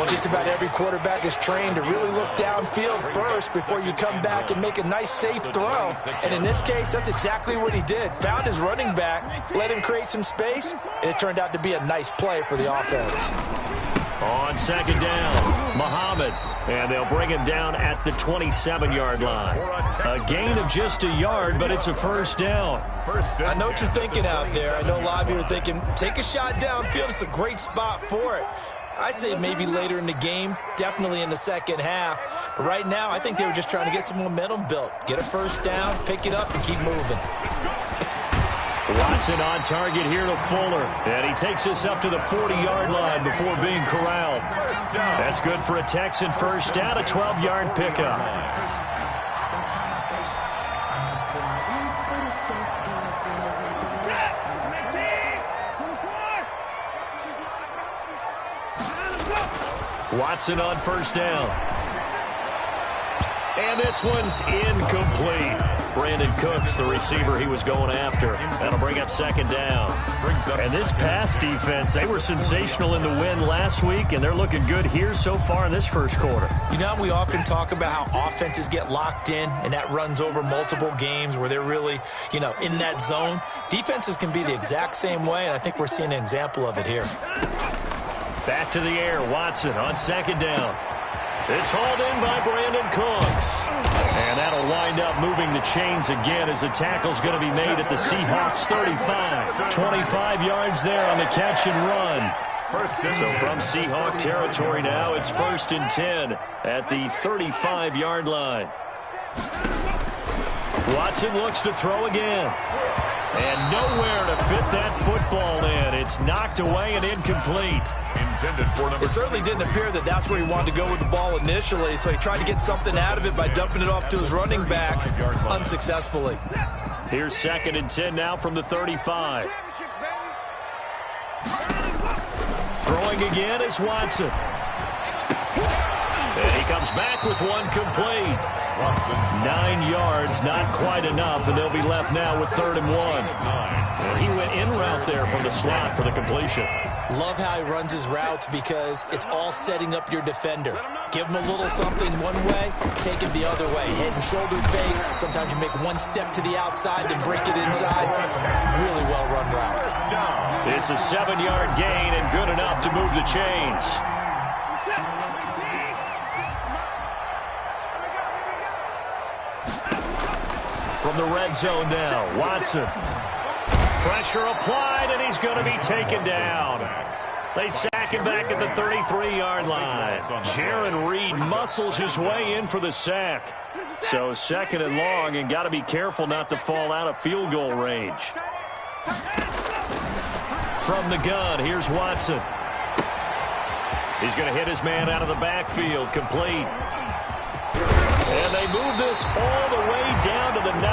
Just about every quarterback is trained to really look downfield first before you come back and make a nice, safe throw. And in this case, that's exactly what he did. Found his running back, let him create some space, and it turned out to be a nice play for the offense. On second down, Muhammad, and they'll bring him down at the 27-yard line. A gain of just a yard, but it's a first down. I know what you're thinking out there. I know a lot of you are thinking, take a shot downfield. It's a great spot for it. I'd say maybe later in the game, definitely in the second half. But right now, I think they were just trying to get some momentum built. Get a first down, pick it up, and keep moving. Watson on target here to Fuller. And he takes us up to the 40-yard line before being corralled. That's good for a Texan first down, a 12-yard pickup. Watson on first down. And this one's incomplete. Brandon Cooks, the receiver he was going after. That'll bring up second down. And this pass defense, they were sensational in the win last week, and they're looking good here so far in this first quarter. You know, we often talk about how offenses get locked in, and that runs over multiple games where they're really, in that zone. Defenses can be the exact same way, and I think we're seeing an example of it here. Back to the air, Watson on second down. It's hauled in by Brandon Cooks. And that'll wind up moving the chains again as the tackle's going to be made at the Seahawks 35. 25 yards there on the catch and run. So from Seahawk territory now, it's 1st and 10 at the 35-yard line. Watson looks to throw again. And nowhere to fit that football in. It's knocked away and incomplete. It certainly didn't appear that that's where he wanted to go with the ball initially, so he tried to get something out of it by dumping it off to his running back unsuccessfully. Here's 2nd and 10 now from the 35. Throwing again is Watson. And he comes back with one complete. 9 yards, not quite enough, and they'll be left now with 3rd and 1. And he went in route there from the slot for the completion. Love how he runs his routes because it's all setting up your defender. Give him a little something one way, take it the other way. Head and shoulder fake. Sometimes you make one step to the outside, then break it inside. Really well-run route. It's a 7-yard gain and good enough to move the chains. From the red zone now, Watson. Pressure applied, and he's going to be taken down. They sack him back at the 33-yard line. Jaron Reed muscles his way in for the sack. So 2nd and long, and got to be careful not to fall out of field goal range. From the gun, here's Watson. He's going to hit his man out of the backfield, complete. And they move this all the way down to the 9.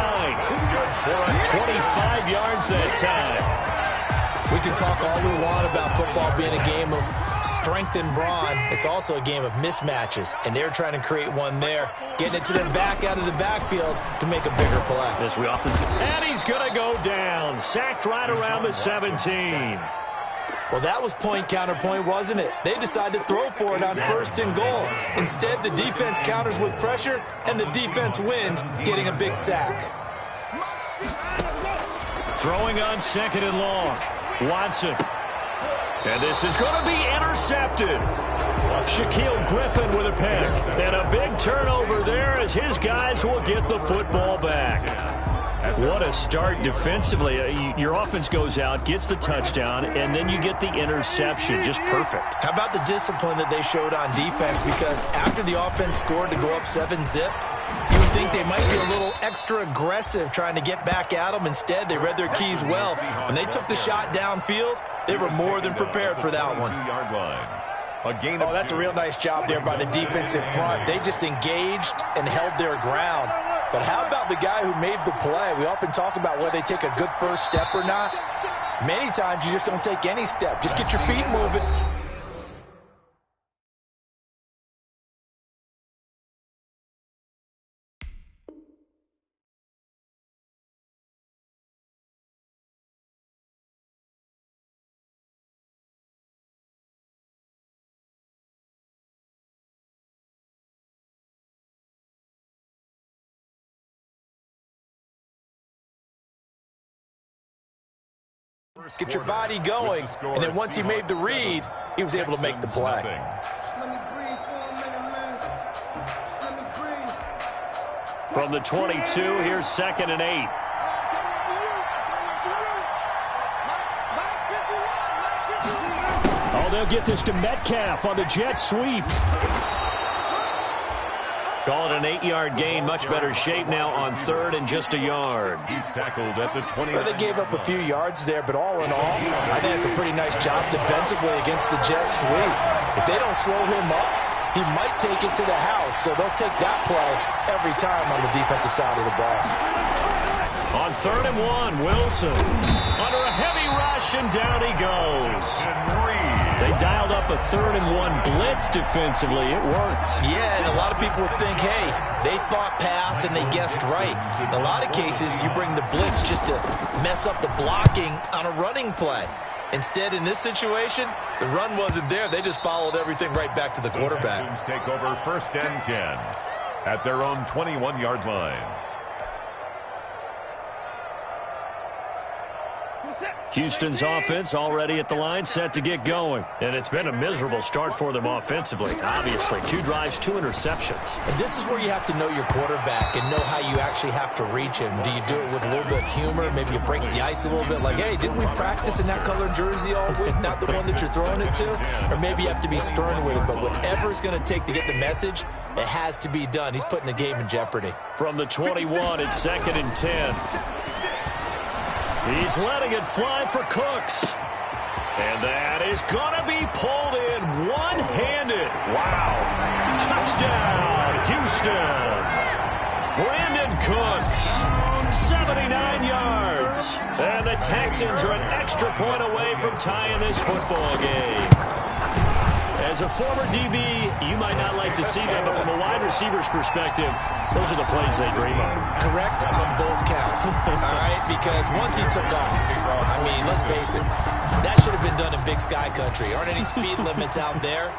25 yards that time. We can talk all we want about football being a game of strength and brawn. It's also a game of mismatches, and they're trying to create one there, getting it to them back out of the backfield to make a bigger play. As we often say. And he's going to go down. Sacked right around the 17. Well, that was point counterpoint, wasn't it? They decided to throw for it on 1st and goal. Instead, the defense counters with pressure, and the defense wins, getting a big sack. Throwing on 2nd and long. Watson. And this is going to be intercepted. Shaquille Griffin with a pick. And a big turnover there as his guys will get the football back. What a start defensively. Your offense goes out, gets the touchdown, and then you get the interception. Just perfect. How about the discipline that they showed on defense? Because after the offense scored to go up 7-zip, you would think they might be a little extra aggressive trying to get back at them. Instead, they read their keys well. When they took the shot downfield, they were more than prepared for that one. Oh, that's a real nice job there by the defense in front. They just engaged and held their ground. But how about the guy who made the play? We often talk about whether they take a good first step or not. Many times you just don't take any step. Just get your feet moving. Get your body going, and then once he made the read, he was able to make the play. From the 22, here's 2nd and 8. Oh, they'll get this to Metcalf on the jet sweep. Call it an 8-yard gain. Much better shape now on 3rd and just a yard. He's tackled at the 20. Well, they gave up a few yards there, but all in all, I think it's a pretty nice job defensively against the jet sweep. If they don't slow him up, he might take it to the house, so they'll take that play every time on the defensive side of the ball. On 3rd and 1, Wilson under a heavy rush, and down he goes. They dialed up a 3rd and 1 blitz defensively. It worked. Yeah, and a lot of people would think, hey, they thought pass and they guessed right. In a lot of cases, you bring the blitz just to mess up the blocking on a running play. Instead, in this situation, the run wasn't there. They just followed everything right back to the quarterback. The Texans take over 1st and 10 at their own 21-yard line. Houston's offense already at the line, set to get going. And it's been a miserable start for them offensively. Obviously, 2 drives, 2 interceptions. And this is where you have to know your quarterback and know how you actually have to reach him. Do you do it with a little bit of humor? Maybe you break the ice a little bit like, hey, didn't we practice in that colored jersey all week? Not the one that you're throwing it to? Or maybe you have to be stern with it. But whatever it's going to take to get the message, it has to be done. He's putting the game in jeopardy. From the 21, it's 2nd and 10. He's letting it fly for Cooks. And that is going to be pulled in one-handed. Wow. Touchdown, Houston. Brandon Cooks, 79 yards. And the Texans are an extra point away from tying this football game. As a former DB, you might not like to see that, but from a wide receiver's perspective, those are the plays they dream of. Correct on both counts, all right? Because once he took off, I mean, let's face it, that should have been done in Big Sky Country. Aren't any speed limits out there?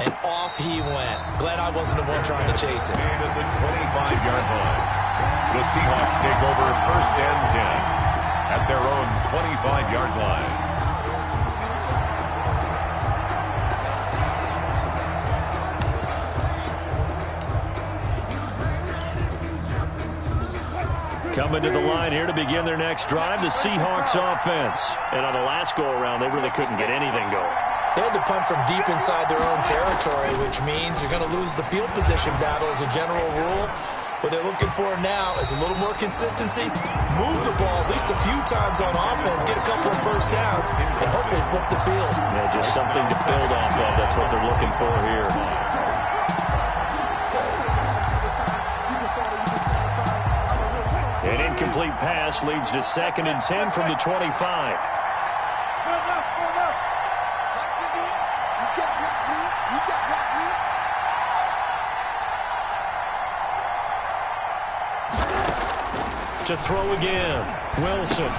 And off he went. Glad I wasn't the one trying to chase it. At the 25-yard line, the Seahawks take over 1st and 10 at their own 25-yard line. Coming to the line here to begin their next drive, the Seahawks offense. And on the last go-around, they really couldn't get anything going. They had to punt from deep inside their own territory, which means you're going to lose the field position battle as a general rule. What they're looking for now is a little more consistency, move the ball at least a few times on offense, get a couple of first downs, and hopefully flip the field. Yeah, just something to build off of. That's what they're looking for here. An incomplete pass leads to 2nd and 10 from the 25. To throw again, Wilson.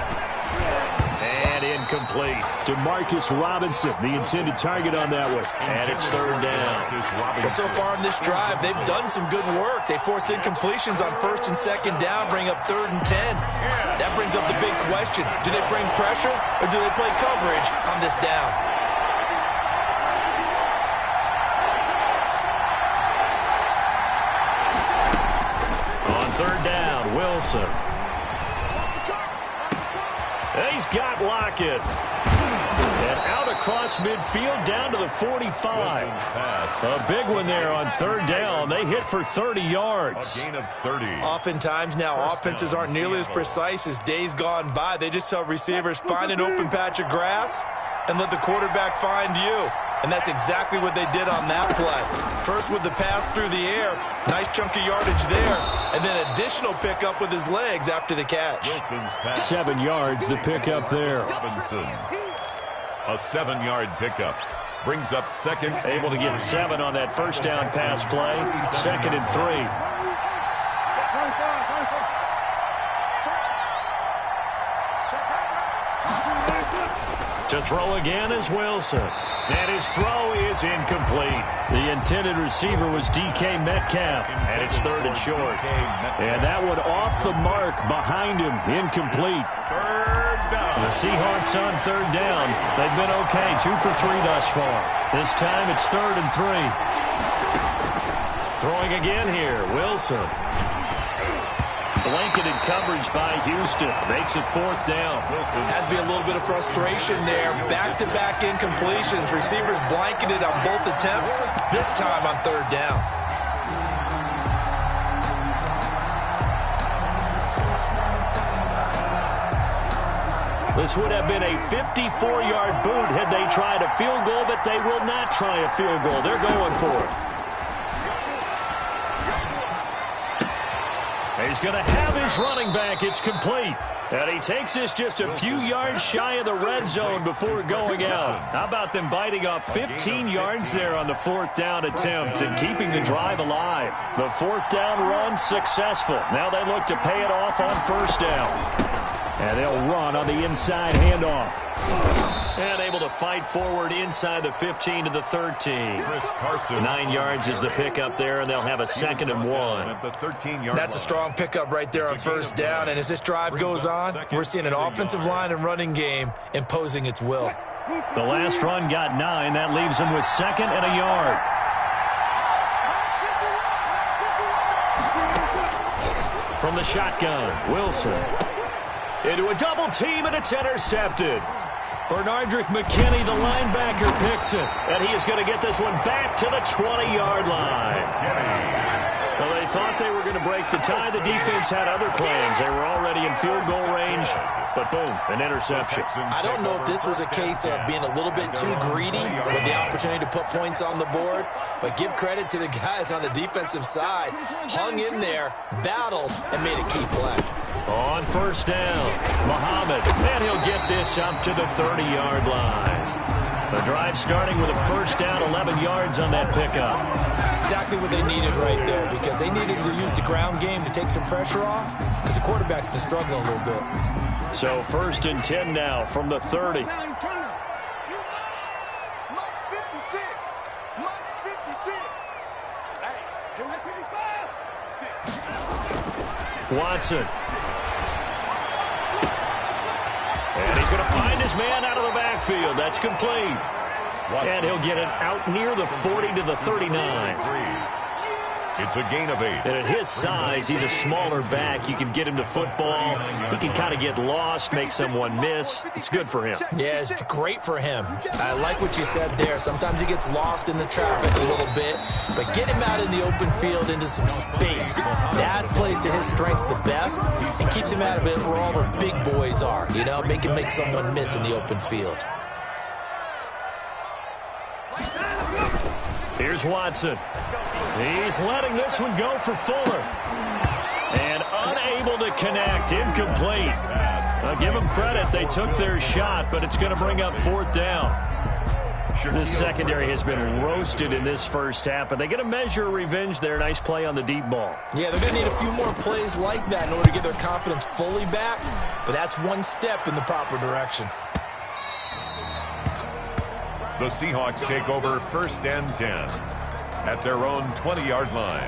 And incomplete. Demarcus Robinson, the intended target on that one. And it's 3rd down. Well, so far in this drive, they've done some good work. They force incompletions on 1st and 2nd down, bring up 3rd and 10. That brings up the big question. Do they bring pressure or do they play coverage on this down? On 3rd down, Wilson. He's got Lockett. And out across midfield down to the 45. A big one there on 3rd down. They hit for 30 yards. A gain of 30. Oftentimes now, offenses aren't nearly as precise as days gone by. They just tell receivers, find an open patch of grass and let the quarterback find you. And that's exactly what they did on that play. First with the pass through the air. Nice chunk of yardage there. And then additional pickup with his legs after the catch. Wilson's pass. 7 yards, the pickup there. Robinson. A 7-yard pickup. Brings up 2nd. Able to get 7 on that first down pass play. 2nd and 3. To throw again is Wilson. And his throw is incomplete. The intended receiver was DK Metcalf. And it's 3rd and short. And that one off the mark behind him. Incomplete. 3rd touchdown. The Seahawks on third down. They've been okay, 2 for 3 thus far. This time it's 3rd and 3. Throwing again here, Wilson. Blanketed coverage by Houston. Makes it 4th down. Has to be a little bit of frustration there. Back-to-back incompletions. Receivers blanketed on both attempts. This time on 3rd down. This would have been a 54-yard boot had they tried a field goal, but they will not try a field goal. They're going for it. He's going to have his running back. It's complete. And he takes this just a few yards shy of the red zone before going out. How about them biting off 15 yards there on the 4th down attempt and keeping the drive alive? The 4th down run successful. Now they look to pay it off on 1st down. And they'll run on the inside handoff. And able to fight forward inside the 15 to the 13. 9 yards is the pickup there, and they'll have a 2nd and 1. That's a strong pickup right there on 1st down. And as this drive goes on, we're seeing an offensive line and running game imposing its will. The last run got 9. That leaves them with 2nd and a yard. From the shotgun, Wilson. Into a double team, and it's intercepted. Bernardrick McKinney, the linebacker, picks it. And he is going to get this one back to the 20-yard line. Well, they thought they were going to break the tie. The defense had other plans. They were already in field goal range. But boom, an interception. I don't know if this was a case of being a little bit too greedy with the opportunity to put points on the board. But give credit to the guys on the defensive side. Hung in there, battled, and made a key play. On 1st down, Muhammad, and he'll get this up to the 30-yard line. The drive starting with a 1st down, 11 yards on that pickup. Exactly what they needed right there, because they needed to use the ground game to take some pressure off, because the quarterback's been struggling a little bit. So 1st and 10 now from the 30. Watson. And he's going to find his man out of the backfield. That's complete. And he'll get it out near the 40 to the 39. It's a gain of 8. And at his size, he's a smaller back. You can get him to football. He can kind of get lost, make someone miss. It's good for him. Yeah, it's great for him. I like what you said there. Sometimes he gets lost in the traffic a little bit, but get him out in the open field into some space. That plays to his strengths the best and keeps him out of it where all the big boys are. You know, make him make someone miss in the open field. Here's Watson. He's letting this one go for Fuller. And unable to connect. Incomplete. I'll give them credit. They took their shot, but it's going to bring up 4th down. This secondary has been roasted in this first half, but they get a measure of revenge there. Nice play on the deep ball. Yeah, they're going to need a few more plays like that in order to get their confidence fully back, but that's one step in the proper direction. The Seahawks take over 1st and 10 at their own 20-yard line.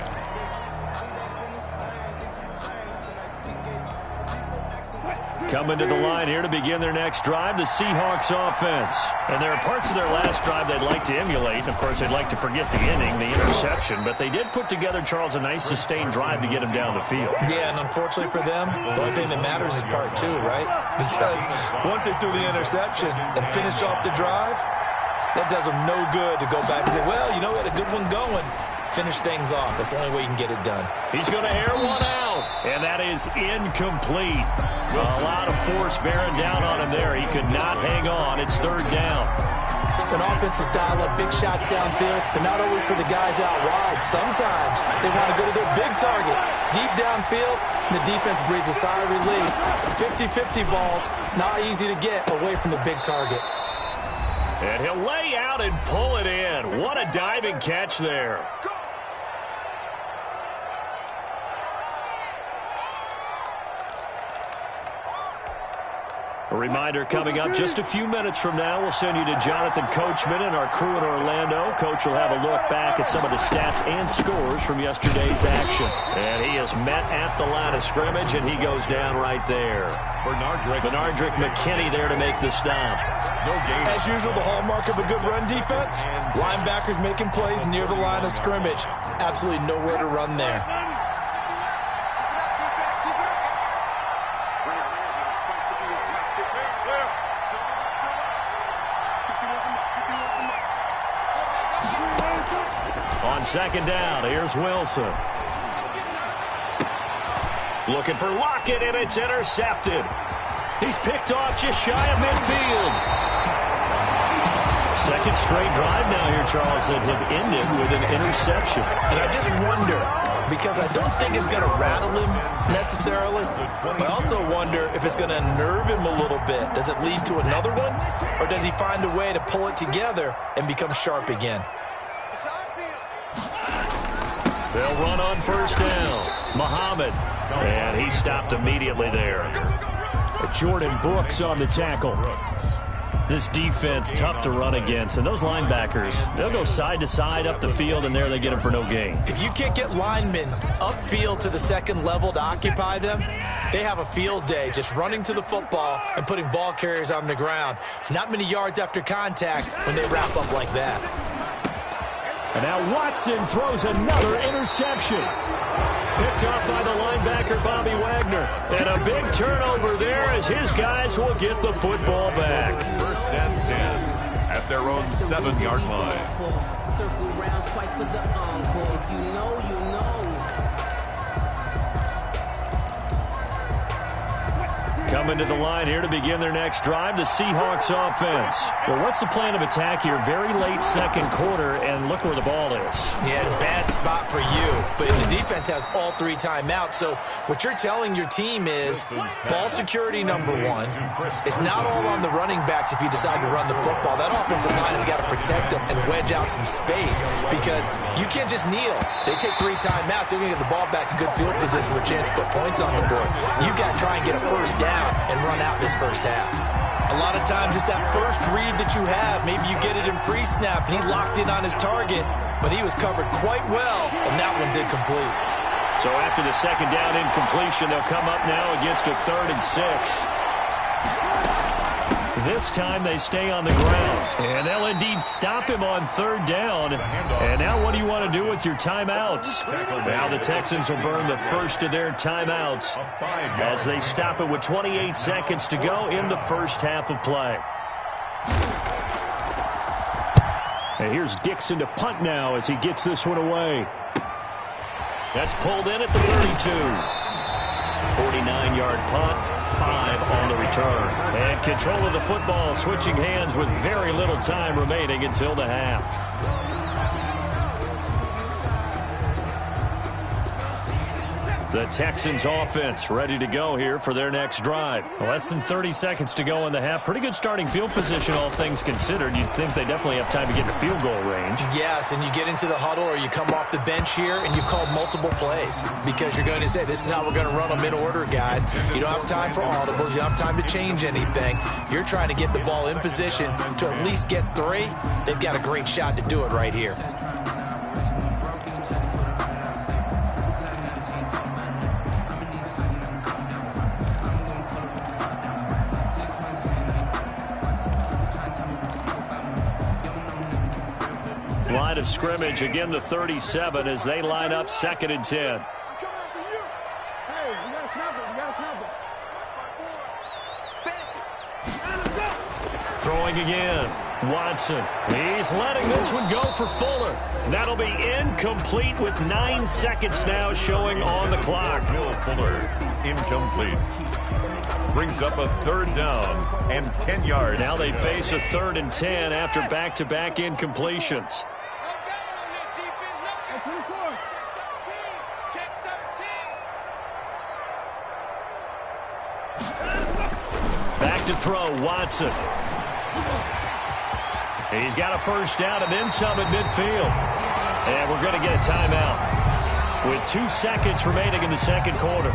Coming to the line here to begin their next drive, the Seahawks offense. And there are parts of their last drive they'd like to emulate. And, of course, they'd like to forget the inning, the interception. But they did put together, Charles, a nice sustained drive to get him down the field. Yeah, and unfortunately for them, the only thing that matters is part 2, right? Because once they threw the interception and finished off the drive, that does them no good to go back and say, well, you know, we had a good one going. Finish things off. That's the only way you can get it done. He's going to air one out, and that is incomplete. A lot of force bearing down on him there. He could not hang on. It's 3rd down. When offenses dial up big shots downfield, they're not always for the guys out wide. Sometimes they want to go to their big target, deep downfield, and the defense breathes a sigh of relief. 50-50 balls, not easy to get away from the big targets. And he'll lay out and pull it in. What a diving catch there. A reminder coming up just a few minutes from now, we'll send you to Jonathan Coachman and our crew in Orlando. Coach will have a look back at some of the stats and scores from yesterday's action. And he is met at the line of scrimmage, and he goes down right there. Bernardrick McKinney there to make the stop. As usual, the hallmark of a good run defense, linebackers making plays near the line of scrimmage. Absolutely nowhere to run there. On second down, here's Wilson. Looking for Lockett, and it's intercepted. He's picked off just shy of midfield. Second straight drive now here, Charles, that have ended with an interception. And I just wonder, because I don't think it's going to rattle him necessarily, but I also wonder if it's going to unnerve him a little bit. Does it lead to another one, or does he find a way to pull it together and become sharp again? They'll run on first down. Muhammad. And he stopped immediately there. Jordan Brooks on the tackle. This defense tough to run against. And those linebackers, they'll go side to side up the field, and there they get them for no gain. If you can't get linemen upfield to the second level to occupy them, they have a field day just running to the football and putting ball carriers on the ground. Not many yards after contact when they wrap up like that. And now Watson throws another interception. Picked up by the linebacker, Bobby Wagner. And a big turnover there as his guys will get the football back. First and 10 at their own 7-yard line. Circle round twice for the encore. If you know, you know. Coming to the line here to begin their next drive, the Seahawks offense. Well, what's the plan of attack here? Very late second quarter, and look where the ball is. Yeah, bad spot for you. But the defense has all 3 timeouts. So what you're telling your team is ball security number 1. It's not all on the running backs if you decide to run the football. That offensive line has got to protect them and wedge out some space because you can't just kneel. They take 3 timeouts. They're going to get the ball back in good field position with a chance to put points on the board. You got to try and get a first down and run out this first half. A lot of times it's that first read that you have. Maybe you get it in pre-snap, and he locked in on his target, but he was covered quite well, and that one's incomplete. So after the second down incompletion, they'll come up now against a 3rd and 6. This time they stay on the ground, and they'll indeed stop him on 3rd down. And now what do you want to do with your timeouts? Now the Texans will burn the first of their timeouts as they stop it with 28 seconds to go in the first half of play. And here's Dixon to punt now as he gets this one away. That's pulled in at the 32. 49-yard punt. 5 on the return. And control of the football, switching hands with very little time remaining until the half. The Texans offense ready to go here for their next drive. Less than 30 seconds to go in the half. Pretty good starting field position, all things considered. You'd think they definitely have time to get in the field goal range. Yes, and you get into the huddle or you come off the bench here and you've called multiple plays because you're going to say, this is how we're going to run them in order, guys. You don't have time for audibles. You don't have time to change anything. You're trying to get the ball in position to at least get 3. They've got a great shot to do it right here. Line of scrimmage, again the 37 as they line up 2nd and 10. Throwing again. Watson. He's letting this one go for Fuller. That'll be incomplete with 9 seconds now showing on the clock. Will Fuller, incomplete. Brings up a 3rd down and 10 yards. Now they face a 3rd and 10 after back-to-back incompletions. Back to throw, Watson. He's got a first down and then some at midfield. And we're going to get a timeout with 2 seconds remaining in the second quarter.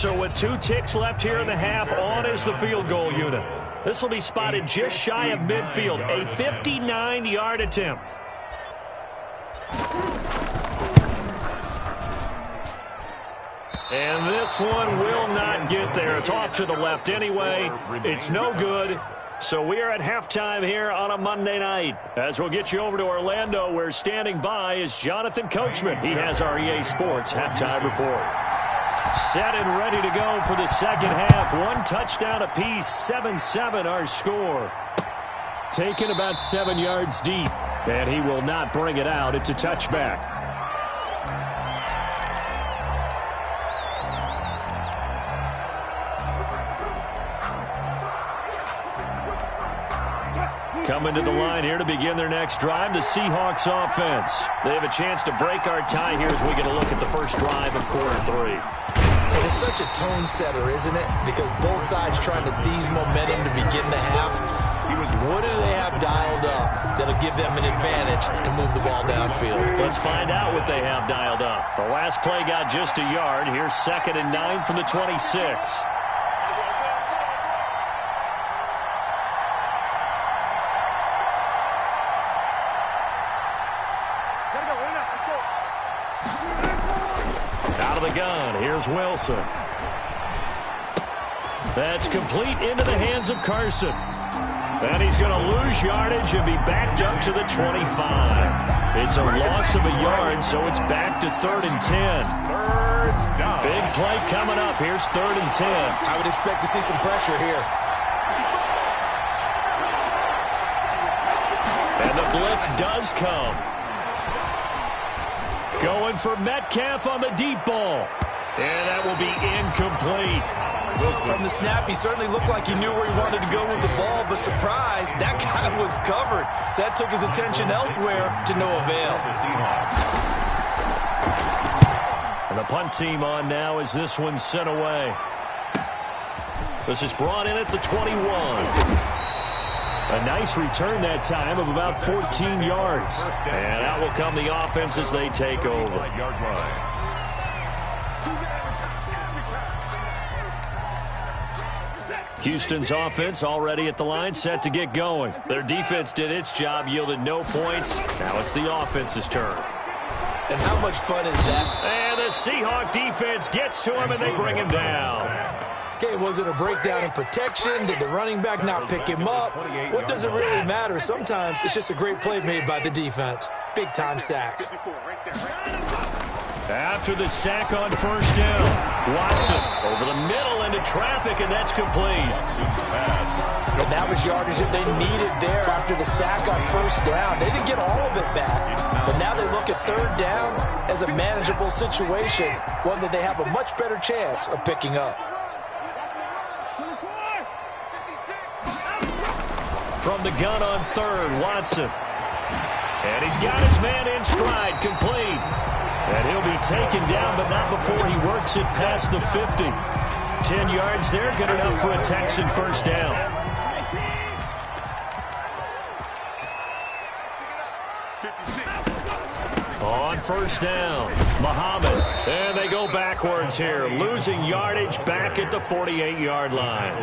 So with 2 ticks left here in the half, on is the field goal unit. This will be spotted just shy of midfield, a 59-yard attempt. And this one will not get there. It's off to the left anyway. It's no good. So we are at halftime here on a Monday night. As we'll get you over to Orlando, where standing by is Jonathan Coachman. He has our EA Sports halftime report. Set and ready to go for the second half. 1 touchdown apiece, 7-7 our score. Taken about 7 yards deep, and he will not bring it out. It's a touchback. Coming to the line here to begin their next drive, the Seahawks offense. They have a chance to break our tie here as we get a look at the first drive of quarter 3. It is such a tone setter, isn't it? Because both sides trying to seize momentum to begin the half. What do they have dialed up that'll give them an advantage to move the ball downfield? Let's find out what they have dialed up. The last play got just a yard. Here's 2nd and 9 from the 26. Out of the gun, here's Wilson. That's complete into the hands of Carson. And he's going to lose yardage and be backed up to the 25. It's a loss of a yard, so it's back to 3rd and 10. Third down. Big play coming up. Here's 3rd and 10. I would expect to see some pressure here. And the blitz does come. Going for Metcalf on the deep ball. And that will be incomplete. From the snap, he certainly looked like he knew where he wanted to go with the ball, but surprise, that guy was covered. So that took his attention elsewhere to no avail. And the punt team on now as this one's sent away. This is brought in at the 21. A nice return that time of about 14 yards. And out will come the offense as they take over. Houston's offense already at the line, set to get going. Their defense did its job, yielded no points. Now it's the offense's turn. And how much fun is that? And the Seahawk defense gets to him, and they bring him down. Okay, was it a breakdown in protection? Did the running back not pick him up? What does it really matter? Sometimes it's just a great play made by the defense. Big-time sack. After the sack on first down, Watson over the middle into traffic, and that's complete. And that was yardage that they needed there after the sack on first down. They didn't get all of it back, but now they look at 3rd down as a manageable situation, one that they have a much better chance of picking up. From the gun on 3rd, Watson. And he's got his man in stride, complete. And he'll be taken down, but not before he works it past the 50. 10 yards there, good enough for a Texan first down. On first down, Muhammad. And they go backwards here, losing yardage back at the 48-yard line.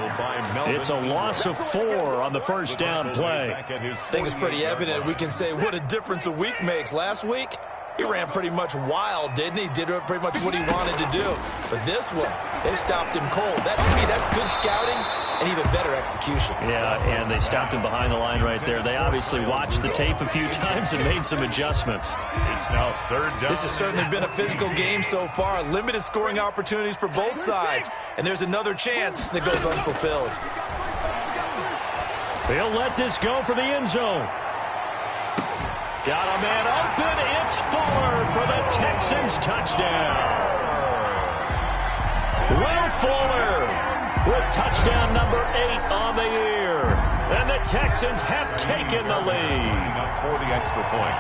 It's a loss of 4 on the first down play. I think it's pretty evident. We can say what a difference a week makes. Last week, he ran pretty much wild, didn't he? Did pretty much what he wanted to do. But this one, they stopped him cold. That, to me, that's good scouting and even better execution. Yeah, and they stopped him behind the line right there. They obviously watched the tape a few times and made some adjustments. It's now 3rd down. This has certainly been a physical game so far. Limited scoring opportunities for both sides. And there's another chance that goes unfulfilled. They'll let this go for the end zone. Got a man open. It's Fuller for the Texans touchdown. Will Fuller with touchdown number 8 on the year. And the Texans have taken the lead. For the extra point.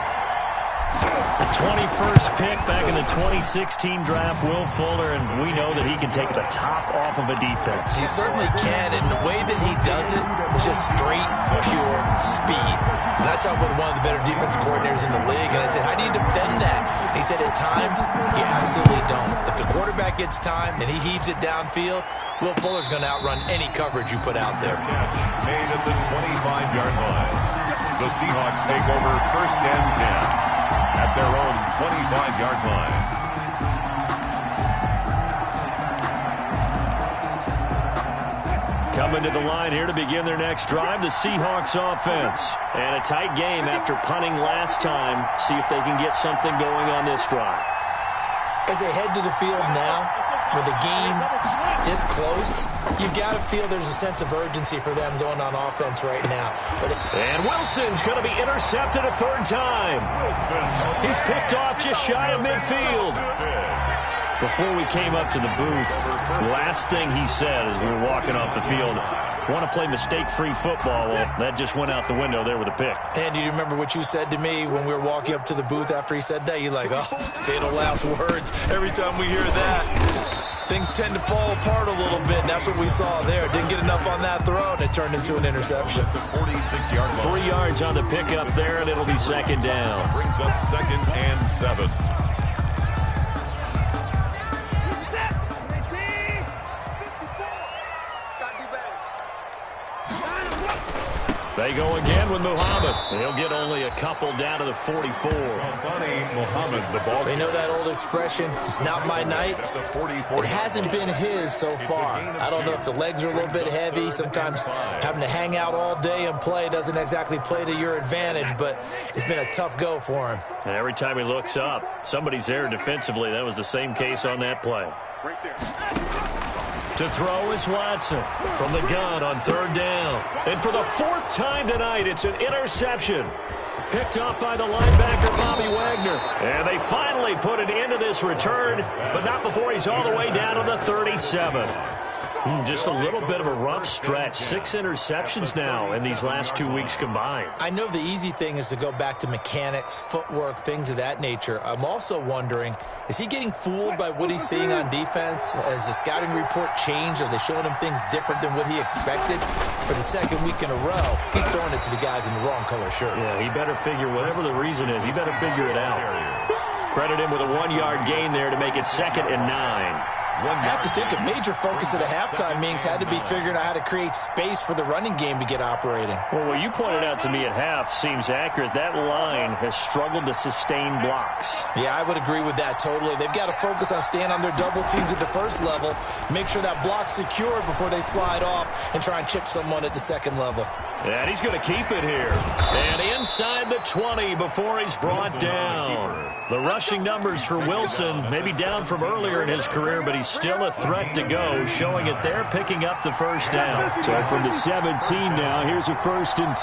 The 21st pick back in the 2016 draft, Will Fuller, and we know that he can take the top off of a defense. He certainly can, and the way that he does it is just straight, pure speed. And I saw with one of the better defensive coordinators in the league, and I said, how do you defend that? And he said, at times, you absolutely don't. If the quarterback gets time and he heaves it downfield, Will Fuller's going to outrun any coverage you put out there. Catch made at the 25-yard line. The Seahawks take over 1st and 10 at their own 25-yard line. Coming to the line here to begin their next drive, the Seahawks offense. And a tight game after punting last time. See if they can get something going on this drive. As they head to the field now, with the game this close, you've got to feel there's a sense of urgency for them going on offense right now. And Wilson's going to be intercepted a third time. He's picked off just shy of midfield. Before we came up to the booth, last thing he said as we were walking off the field, want to play mistake-free football. Well, that just went out the window there with a pick. And do you remember what you said to me when we were walking up to the booth after he said that? You're like, oh, fatal last words. Every time we hear that, things tend to fall apart a little bit. And that's what we saw there. Didn't get enough on that throw, and it turned into an interception. 46-yard line. 3 yards on the pickup there, and it'll be second down. Brings up 2nd and 7. They go again with Muhammad. He'll get only a couple down to the 44. Muhammad, the ball. They know that old expression, it's not my night. It hasn't been his so far. I don't know if the legs are a little bit heavy. Sometimes having to hang out all day and play doesn't exactly play to your advantage, but it's been a tough go for him. And every time he looks up, somebody's there defensively. That was the same case on that play. Right there. To throw is Watson from the gun on 3rd down. And for the 4th time tonight, it's an interception. Picked up by the linebacker, Bobby Wagner. And they finally put an end to this return, but not before he's all the way down to the 37. Just a little bit of a rough stretch. 6 interceptions now in these last 2 weeks combined. I know the easy thing is to go back to mechanics, footwork, things of that nature. I'm also wondering, is he getting fooled by what he's seeing on defense? Has the scouting report changed? Are they showing him things different than what he expected? For the 2nd week in a row, he's throwing it to the guys in the wrong color shirts. Yeah, he better figure, whatever the reason is, he better figure it out. Credit him with a 1-yard gain there to make it 2nd and 9. I have to think a major focus at a halftime meetings had to be figuring out how to create space for the running game to get operating. Well, what you pointed out to me at half seems accurate. That line has struggled to sustain blocks. Yeah, I would agree with that totally. They've got to focus on staying on their double teams at the 1st level, make sure that block's secured before they slide off and try and chip someone at the 2nd level. And he's going to keep it here. And inside the 20 before he's brought down. The rushing numbers for Wilson, maybe down from earlier in his career, but he's still a threat to go, showing it there, picking up the 1st down. So from the 17 now, here's a 1st and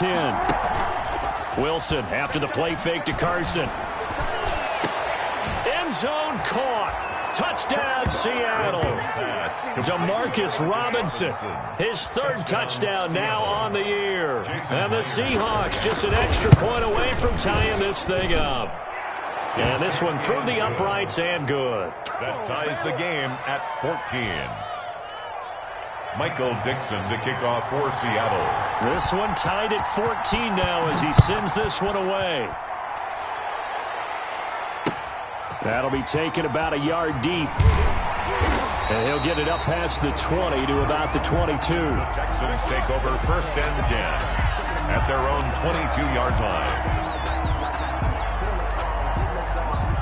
10. Wilson after the play fake to Carson. End zone caught. Touchdown, Seattle. Demarcus Robinson, his 3rd touchdown now on the year. And the Seahawks just an extra point away from tying this thing up. And this one through the uprights and good. That ties the game at 14. Michael Dixon to kick off for Seattle. This one tied at 14 now as he sends this one away. That'll be taken about a yard deep. And he'll get it up past the 20 to about the 22. Texans take over 1st and 10 at their own 22-yard line.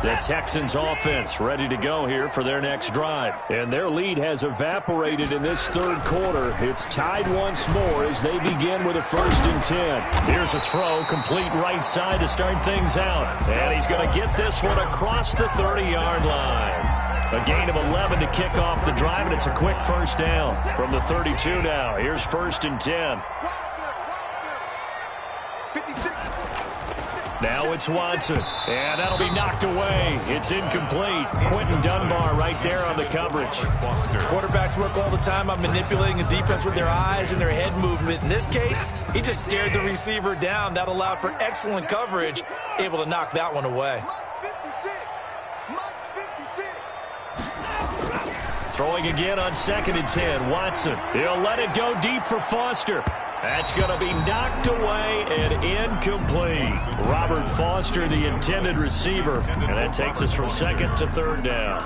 The Texans offense ready to go here for their next drive. And their lead has evaporated in this 3rd quarter. It's tied once more as they begin with a 1st and 10. Here's a throw, complete right side to start things out. And he's going to get this one across the 30-yard line. A gain of 11 to kick off the drive, and it's a quick 1st down from the 32 now. Here's 1st and 10. Now it's Watson, and that'll be knocked away. It's incomplete. Quentin Dunbar right there on the coverage. Quarterbacks work all the time on manipulating a defense with their eyes and their head movement. In this case, he just stared the receiver down. That allowed for excellent coverage, able to knock that one away. Throwing again on 2nd and 10. Watson. He'll let it go deep for Foster. That's going to be knocked away and incomplete. Robert Foster, the intended receiver. And that takes us from 2nd to 3rd down.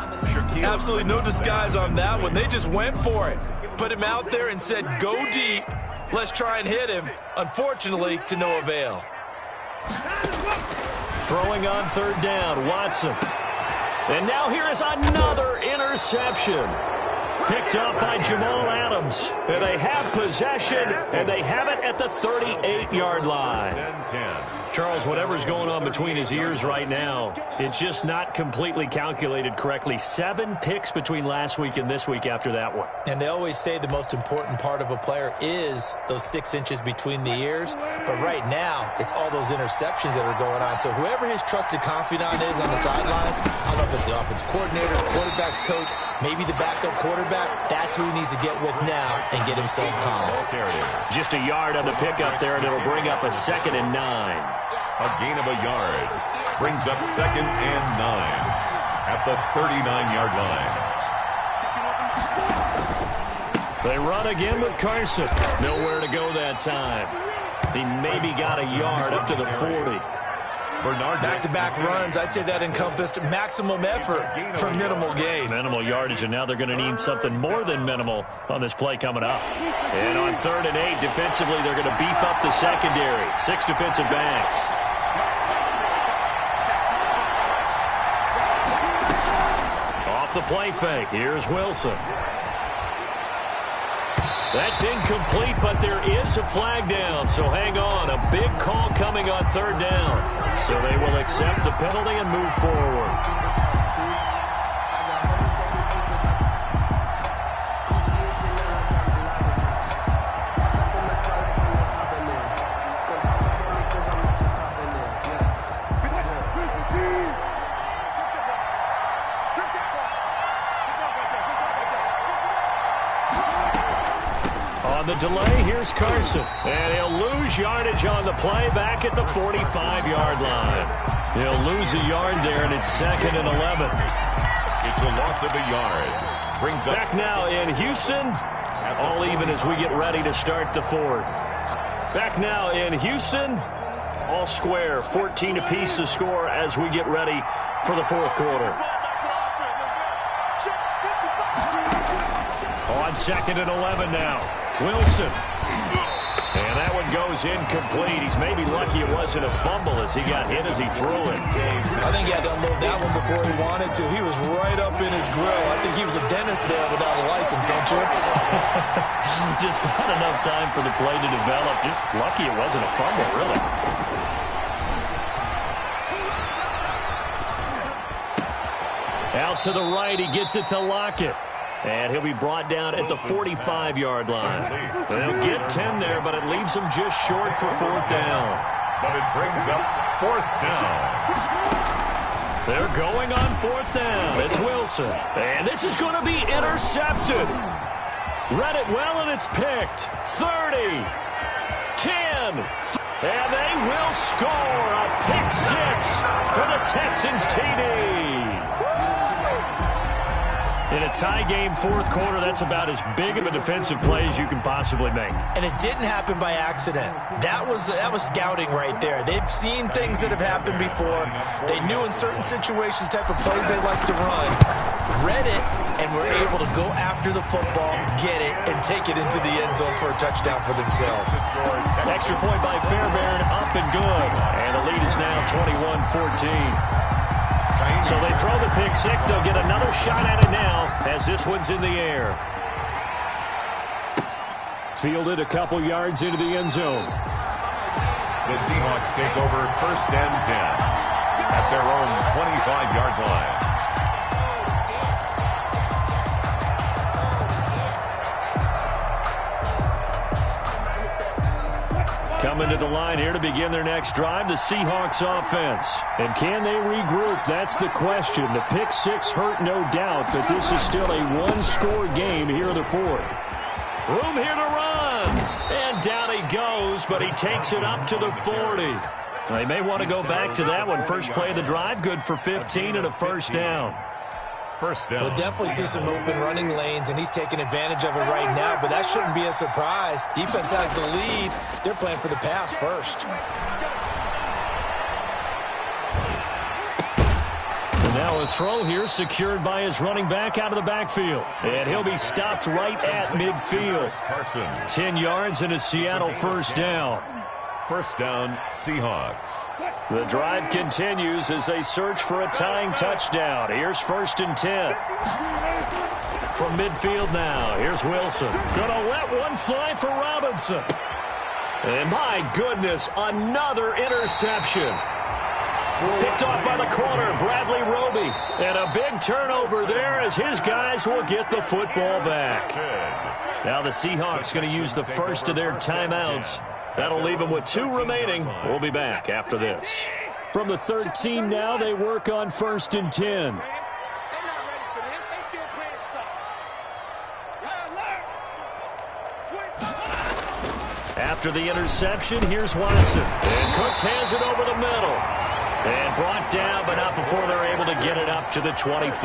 Absolutely no disguise on that one. They just went for it. Put him out there and said, go deep. Let's try and hit him. Unfortunately, to no avail. Throwing on 3rd down, Watson. And now here is another interception. Picked up by Jamal Adams. And they have possession, and they have it at the 38-yard line. Charles, whatever's going on between his ears right now, it's just not completely calculated correctly. 7 picks between last week and this week after that one. And they always say the most important part of a player is those 6 inches between the ears. But right now, it's all those interceptions that are going on. So whoever his trusted confidant is on the sidelines, I don't know if it's the offensive coordinator, the quarterback's coach, maybe the backup quarterback, that's who he needs to get with now and get himself calm. Just a yard on the pickup there, and it'll bring up a 2nd and 9. A gain of a yard. Brings up 2nd and 9 at the 39-yard line. They run again with Carson. Nowhere to go that time. He maybe got a yard up to the 40. Back-to-back runs, I'd say that encompassed maximum effort for minimal gain. Minimal yardage, and now they're going to need something more than minimal on this play coming up. And on 3rd and 8, defensively, they're going to beef up the secondary. 6 defensive backs. Off the play fake, here's Wilson. That's incomplete, but there is a flag down, so hang on. A big call coming on 3rd down. So they will accept the penalty and move forward. On the delay, here's Carson. And he'll lose yardage on the play back at the 45-yard line. He'll lose a yard there, and it's 2nd and 11. It's a loss of a yard. Brings up back now in Houston. All even as we get ready to start the 4th. Back now in Houston. All square. 14 apiece to score as we get ready for the 4th quarter. On 2nd and 11 now. Wilson. And that one goes incomplete. He's maybe lucky it wasn't a fumble as he got hit as he threw it. I think he had to unload that one before he wanted to. He was right up in his grill. I think he was a dentist there without a license, don't you? Just not enough time for the play to develop. Just lucky it wasn't a fumble, really. Out to the right, he gets it to Lockett. And he'll be brought down at the 45-yard line. They'll get 10 there, but it leaves them just short for 4th down. But it brings up 4th down. They're going on 4th down. It's Wilson. And this is going to be intercepted. Read it well, and it's picked. 30, 10, and they will score a pick 6 for the Texans TD. In a tie game 4th quarter, that's about as big of a defensive play as you can possibly make. And it didn't happen by accident. That was scouting right there. They've seen things that have happened before. They knew in certain situations the type of plays they like to run. Read it, and were able to go after the football, get it, and take it into the end zone for a touchdown for themselves. Extra point by Fairbairn, up and good. And the lead is now 21-14. So they throw the pick 6. They'll get another shot at it now as this one's in the air. Fielded a couple yards into the end zone. The Seahawks take over 1st and 10 at their own 25-yard line. Coming to the line here to begin their next drive, the Seahawks offense. And can they regroup? That's the question. The pick 6 hurt, no doubt, but this is still a one-score game here in the 4th. Room here to run. And down he goes, but he takes it up to the 40. They may want to go back to that one. First play of the drive, good for 15 and a 1st down. first down. We'll definitely see some open running lanes, and he's taking advantage of it right now, but that shouldn't be a surprise. Defense has the lead. They're playing for the pass first. And now a throw here secured by his running back out of the backfield. And he'll be stopped right at midfield. 10 yards and a Seattle first down. First down, Seahawks. The drive continues as they search for a tying touchdown. Here's 1st and 10. From midfield now, here's Wilson. Gonna let one fly for Robinson. And my goodness, another interception. Picked off by the corner, Bradley Roby. And a big turnover there as his guys will get the football back. Now the Seahawks going to use the first of their timeouts. That'll leave them with 2 remaining. We'll be back after this. From the 13 now, they work on 1st and 10. After the interception, here's Watson. And Cooks has it over the middle. And brought down, but not before they're able to get it up to the 25.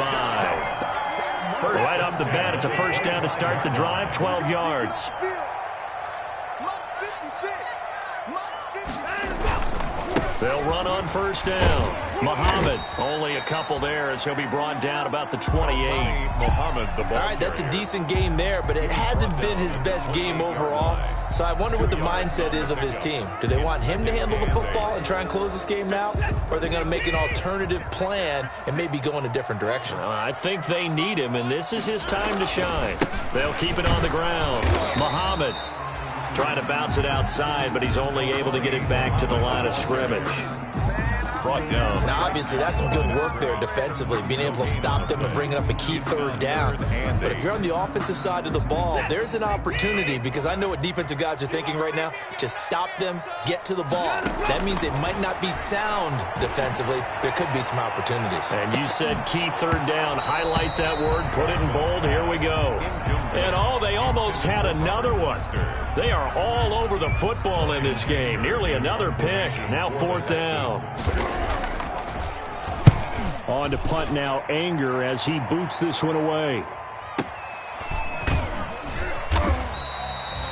Right off the bat, it's a first down to start the drive, 12 yards. They'll run on first down. Muhammad, only a couple there as he'll be brought down about the 28. Muhammad, the ball. All right, that's a decent game there, but it hasn't been his best game overall. So I wonder what the mindset is of his team. Do they want him to handle the football and try and close this game out? Or are they going to make an alternative plan and maybe go in a different direction? I think they need him, and this is his time to shine. They'll keep it on the ground. Muhammad trying to bounce it outside, but he's only able to get it back to the line of scrimmage. Brought down. Now, obviously, that's some good work there defensively, being able to stop them and bring up a key 3rd down. But if you're on the offensive side of the ball, there's an opportunity, because I know what defensive guys are thinking right now. Just stop them, get to the ball. That means they might not be sound defensively. There could be some opportunities. And you said key 3rd down. Highlight that word, put it in bold. Here we go. And they almost had another one. They are all over the football in this game. Nearly another pick. Now 4th down. On to punt now, Anger, as he boots this one away.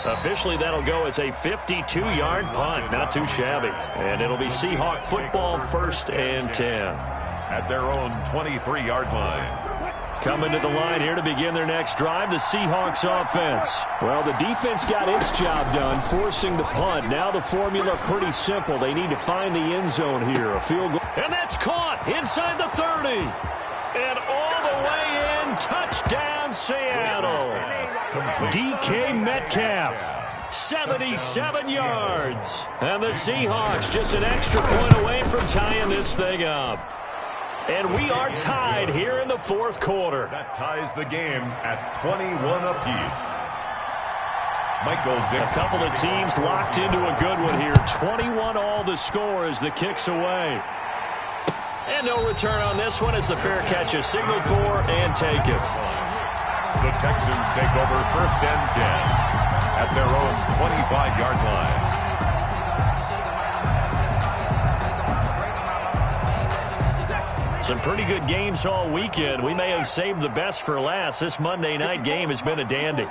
Officially, that'll go as a 52-yard punt. Not too shabby. And it'll be Seahawk football, 1st and 10. At their own 23-yard line. Coming to the line here to begin their next drive, the Seahawks offense. Well, the defense got its job done, forcing the punt. Now the formula pretty simple. They need to find the end zone here. A field goal. And that's caught inside the 30. And all the way in, touchdown Seattle. DK Metcalf, 77 yards. And the Seahawks just an extra point away from tying this thing up. And we are tied here in the 4th quarter. That ties the game at 21 apiece. Michael Dixon. A couple of teams locked into a good one here. 21 all the score as the kick's away. And no return on this one as the fair catch is signaled for and taken. The Texans take over 1st and 10 at their own 25-yard line. Some pretty good games all weekend. We may have saved the best for last. This Monday night game has been a dandy.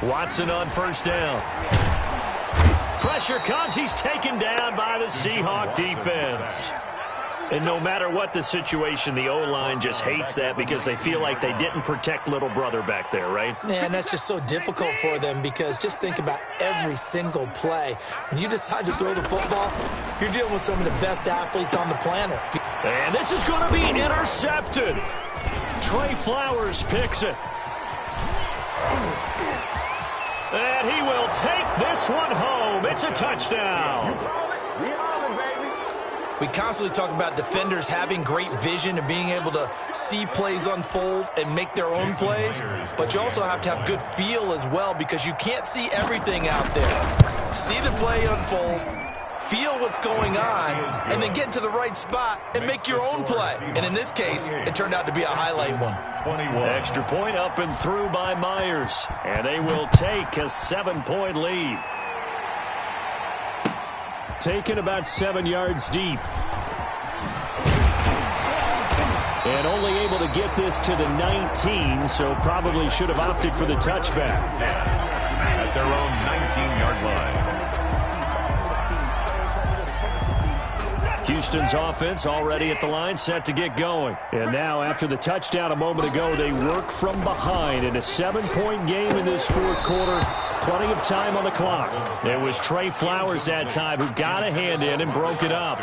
Watson on first down. Pressure comes. He's taken down by the Seahawk defense. And no matter what the situation, the O-line just hates that because they feel like they didn't protect little brother back there, right? Yeah, and that's just so difficult for them because just think about every single play. When you decide to throw the football, you're dealing with some of the best athletes on the planet. And this is going to be intercepted. Trey Flowers picks it. And he will take this one home. It's a touchdown. We constantly talk about defenders having great vision and being able to see plays unfold and make their own plays, but you also have to have good feel as well because you can't see everything out there. See the play unfold, feel what's going on, and then get to the right spot and make your own play. And in this case, it turned out to be a highlight one. 21. Extra point up and through by Myers, and they will take a 7-point lead. Taken about 7 yards deep. And only able to get this to the 19, so probably should have opted for the touchback. At their own 19-yard line. Houston's offense already at the line, set to get going. And now, after the touchdown a moment ago, they work from behind in a 7-point game in this fourth quarter. Plenty of time on the clock. It was Trey Flowers that time who got a hand in and broke it up.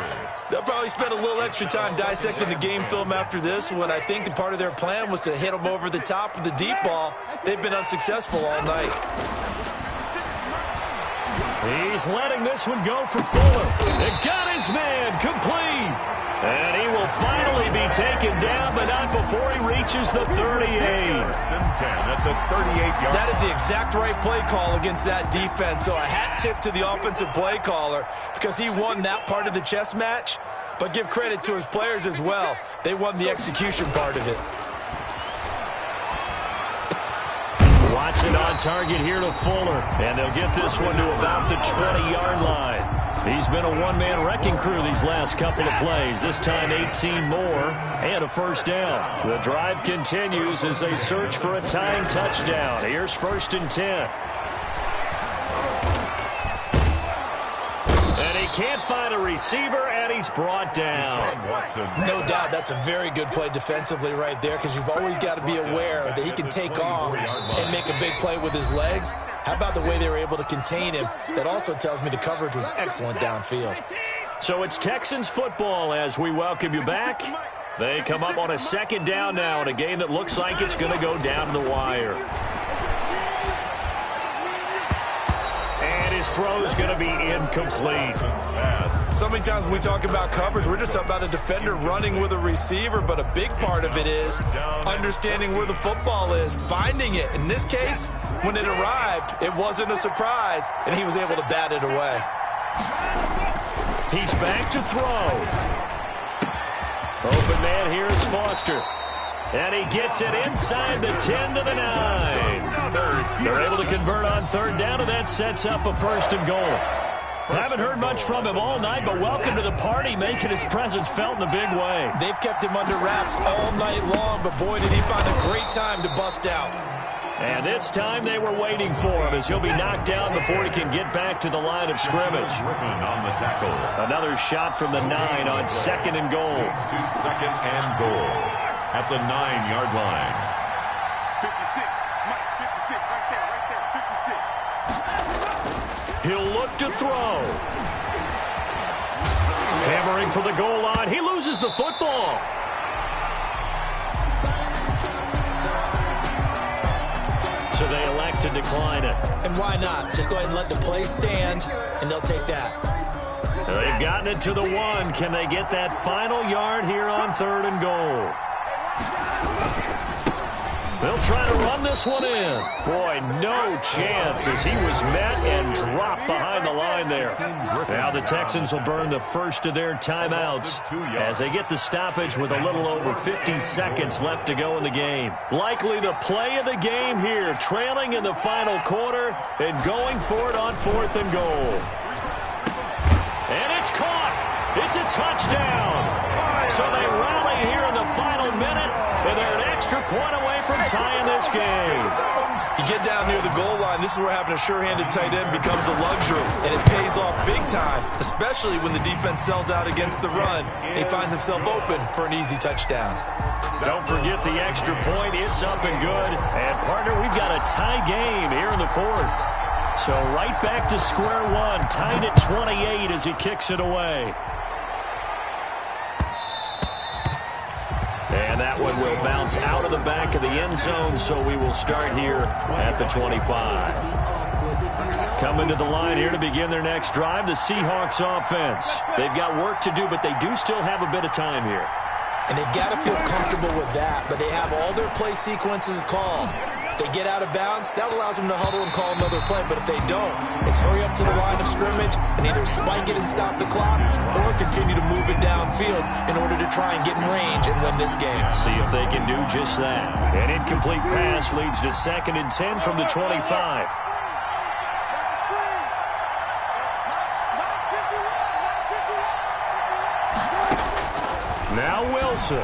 They'll probably spend a little extra time dissecting the game film after this when I think the part of their plan was to hit them over the top with the deep ball. They've been unsuccessful all night. He's letting this one go for Fuller. It got his man complete. And he will finally be taken down, but not before he reaches the 38. At the 38-yard. That is the exact right play call against that defense. So a hat tip to the offensive play caller because he won that part of the chess match. But give credit to his players as well. They won the execution part of it. Watson on target here to Fuller. And they'll get this one to about the 20-yard line. He's been a one-man wrecking crew these last couple of plays. This time 18 more and a first down. The drive continues as they search for a tying touchdown. Here's 1st and 10. And he can't find a receiver, and he's brought down. No doubt that's a very good play defensively right there because you've always got to be aware that he can take off and make a big play with his legs. How about the way they were able to contain him? That also tells me the coverage was excellent downfield. So it's Texans football as we welcome you back. They come up on a 2nd down now in a game that looks like it's going to go down to the wire. And his throw is going to be incomplete. So many times when we talk about coverage, we're just about a defender running with a receiver, but a big part of it is understanding where the football is, finding it. In this case, when it arrived, it wasn't a surprise, and he was able to bat it away. He's back to throw. Open man here is Foster. And he gets it inside the 10 to the 9. They're able to convert on 3rd down, and that sets up a 1st and goal. Haven't heard much from him all night, but welcome to the party, making his presence felt in a big way. They've kept him under wraps all night long, but boy, did he find a great time to bust out. And this time they were waiting for him as he'll be knocked down before he can get back to the line of scrimmage. On the tackle. Another shot from the 9 on 2nd and goal. It's to 2nd and goal at the 9-yard line. 56, Mike, 56, right there, 56. He'll look to throw. Hammering for the goal line. He loses the football. So they elect to decline it. And why not? Just go ahead and let the play stand, and they'll take that. They've gotten it to the 1. Can they get that final yard here on 3rd and goal? They'll try to run this one in. Boy, no chance as he was met and dropped behind the line there. Now the Texans will burn the first of their timeouts as they get the stoppage with a little over 50 seconds left to go in the game. Likely the play of the game here, trailing in the final quarter and going for it on 4th and goal. And it's caught. It's a touchdown. So they rally here in the final minute, and they're an extra point away from tying this game. You get down near the goal line, this is where having a sure-handed tight end becomes a luxury, and it pays off big time, especially when the defense sells out against the run, and he finds himself open for an easy touchdown. Don't forget the extra point. It's up and good. And, partner, we've got a tie game here in the 4th. So right back to square one, tied at 28 as he kicks it away. And that one will bounce out of the back of the end zone, so we will start here at the 25. Coming to the line here to begin their next drive, the Seahawks offense. They've got work to do, but they do still have a bit of time here. And they've got to feel comfortable with that, but they have all their play sequences called. If they get out of bounds, that allows them to huddle and call another play. But if they don't, it's hurry up to the line of scrimmage and either spike it and stop the clock or continue to move it downfield in order to try and get in range and win this game. See if they can do just that. An incomplete pass leads to 2nd and 10 from the 25. Now Wilson.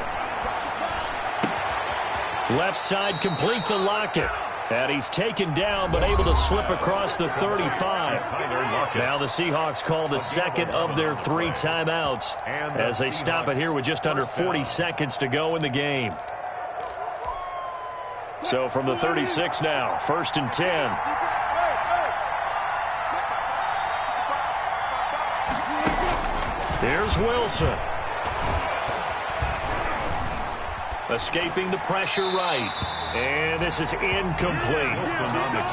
Left side complete to Lockett. And he's taken down, but able to slip across the 35. Now the Seahawks call the second of their 3 timeouts as they stop it here with just under 40 seconds to go in the game. So from the 36 now, 1st and 10. Here's Wilson. Escaping the pressure right. And this is incomplete.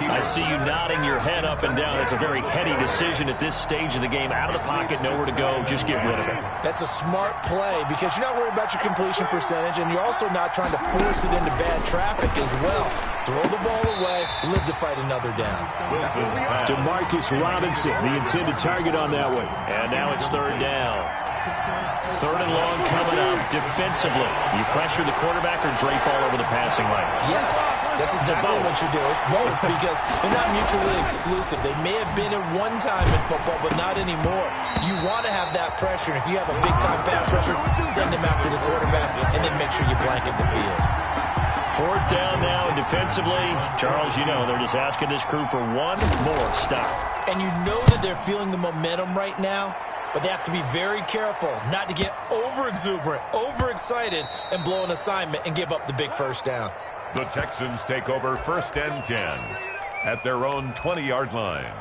I see you nodding your head up and down. It's a very heady decision at this stage of the game. Out of the pocket, nowhere to go. Just get rid of it. That's a smart play because you're not worried about your completion percentage, and you're also not trying to force it into bad traffic as well. Throw the ball away, live to fight another down. Demarcus Robinson, the intended target on that one. And now it's 3rd down. 3rd and long coming up defensively. You pressure the quarterback or drape all over the passing line? Yes, that's exactly what you do. It's both because they're not mutually exclusive. They may have been at one time in football, but not anymore. You want to have that pressure. And if you have a big-time pass rusher, send him after the quarterback and then make sure you blanket the field. 4th down now, and defensively, Charles, you know, they're just asking this crew for one more stop. And you know that they're feeling the momentum right now, but they have to be very careful not to get over-exuberant, overexcited, and blow an assignment and give up the big 1st down. The Texans take over 1st and 10 at their own 20-yard line.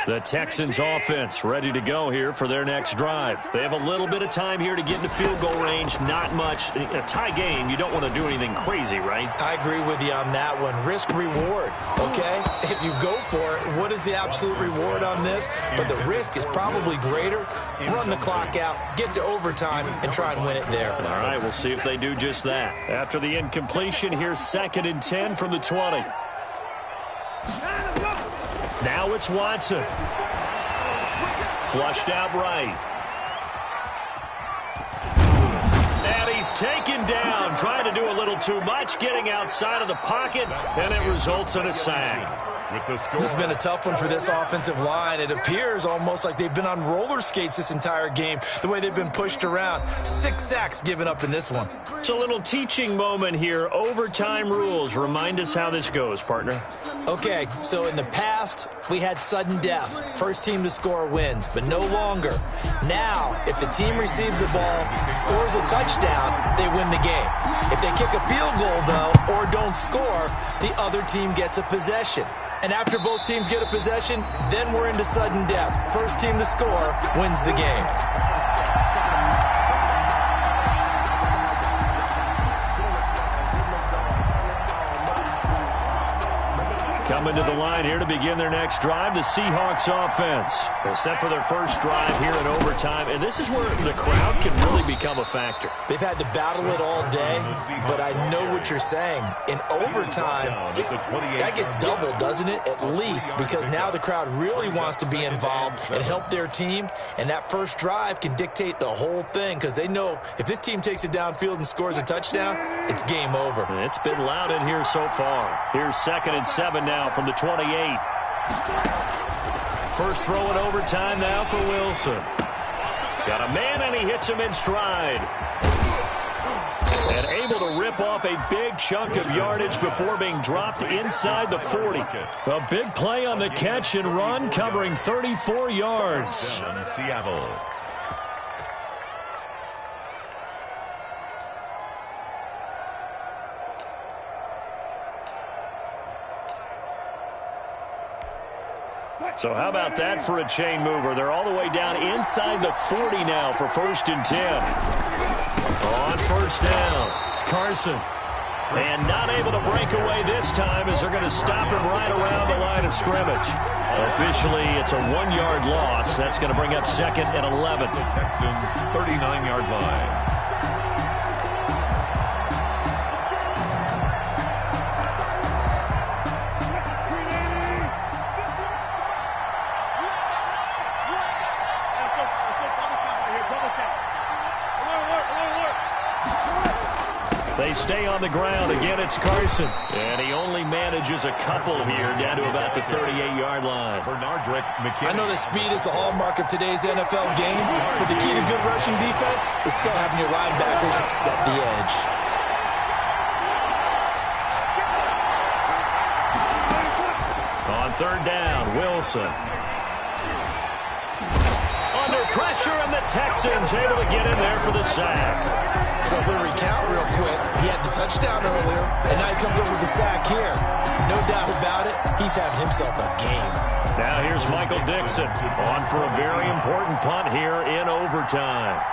The Texans offense ready to go here for their next drive. They have a little bit of time here to get into field goal range. Not much. In a tie game, you don't want to do anything crazy, right? I agree with you on that one. Risk reward, okay? If you go for it, what is the absolute reward on this? But the risk is probably greater. Run the clock out, get to overtime, and try and win it there. All right, we'll see if they do just that. After the incompletion, here's 2nd and 10 from the 20. Now it's Watson. Flushed out right. And he's taken down, trying to do a little too much, getting outside of the pocket, and it results in a sack. This has been a tough one for this offensive line. It appears almost like they've been on roller skates this entire game, the way they've been pushed around. 6 sacks given up in this one. It's a little teaching moment here. Overtime rules. Remind us how this goes, partner. Okay, so in the past, we had sudden death. First team to score wins, but no longer. Now, if the team receives the ball, scores a touchdown, they win the game. If they kick a field goal, though, or don't score, the other team gets a possession. And after both teams get a possession, then we're into sudden death. First team to score wins the game. Coming to the line here to begin their next drive, the Seahawks offense. They're set for their first drive here in overtime, and this is where the crowd can really become a factor. They've had to battle it all day, but I know what you're saying. In overtime, that gets doubled, doesn't it? At least, because now the crowd really wants to be involved and help their team, and that first drive can dictate the whole thing because they know if this team takes it downfield and scores a touchdown, it's game over. It's been loud in here so far. Here's 2nd and 7 now from the 28. First throw in overtime now for Wilson. Got a man, and he hits him in stride. And able to rip off a big chunk of yardage before being dropped inside the 40. A big play on the catch and run, covering 34 yards. Seattle. So how about that for a chain mover? They're all the way down inside the 40 now for 1st and 10. On 1st down, Carson. And not able to break away this time as they're going to stop him right around the line of scrimmage. Officially, it's a 1-yard loss. That's going to bring up 2nd and 11. The Texans' 39-yard line. They stay on the ground. Again, it's Carson. And he only manages a couple here down to about the 38-yard line. I know that speed is the hallmark of today's NFL game, but the key to good rushing defense is still having your linebackers set the edge. On third down, Wilson. Under pressure, and the Texans able to get in there for the sack. So if we recount real quick, he had the touchdown earlier, and now he comes up with the sack here. No doubt about it, he's having himself a game. Now here's Michael Dixon on for a very important punt here in overtime.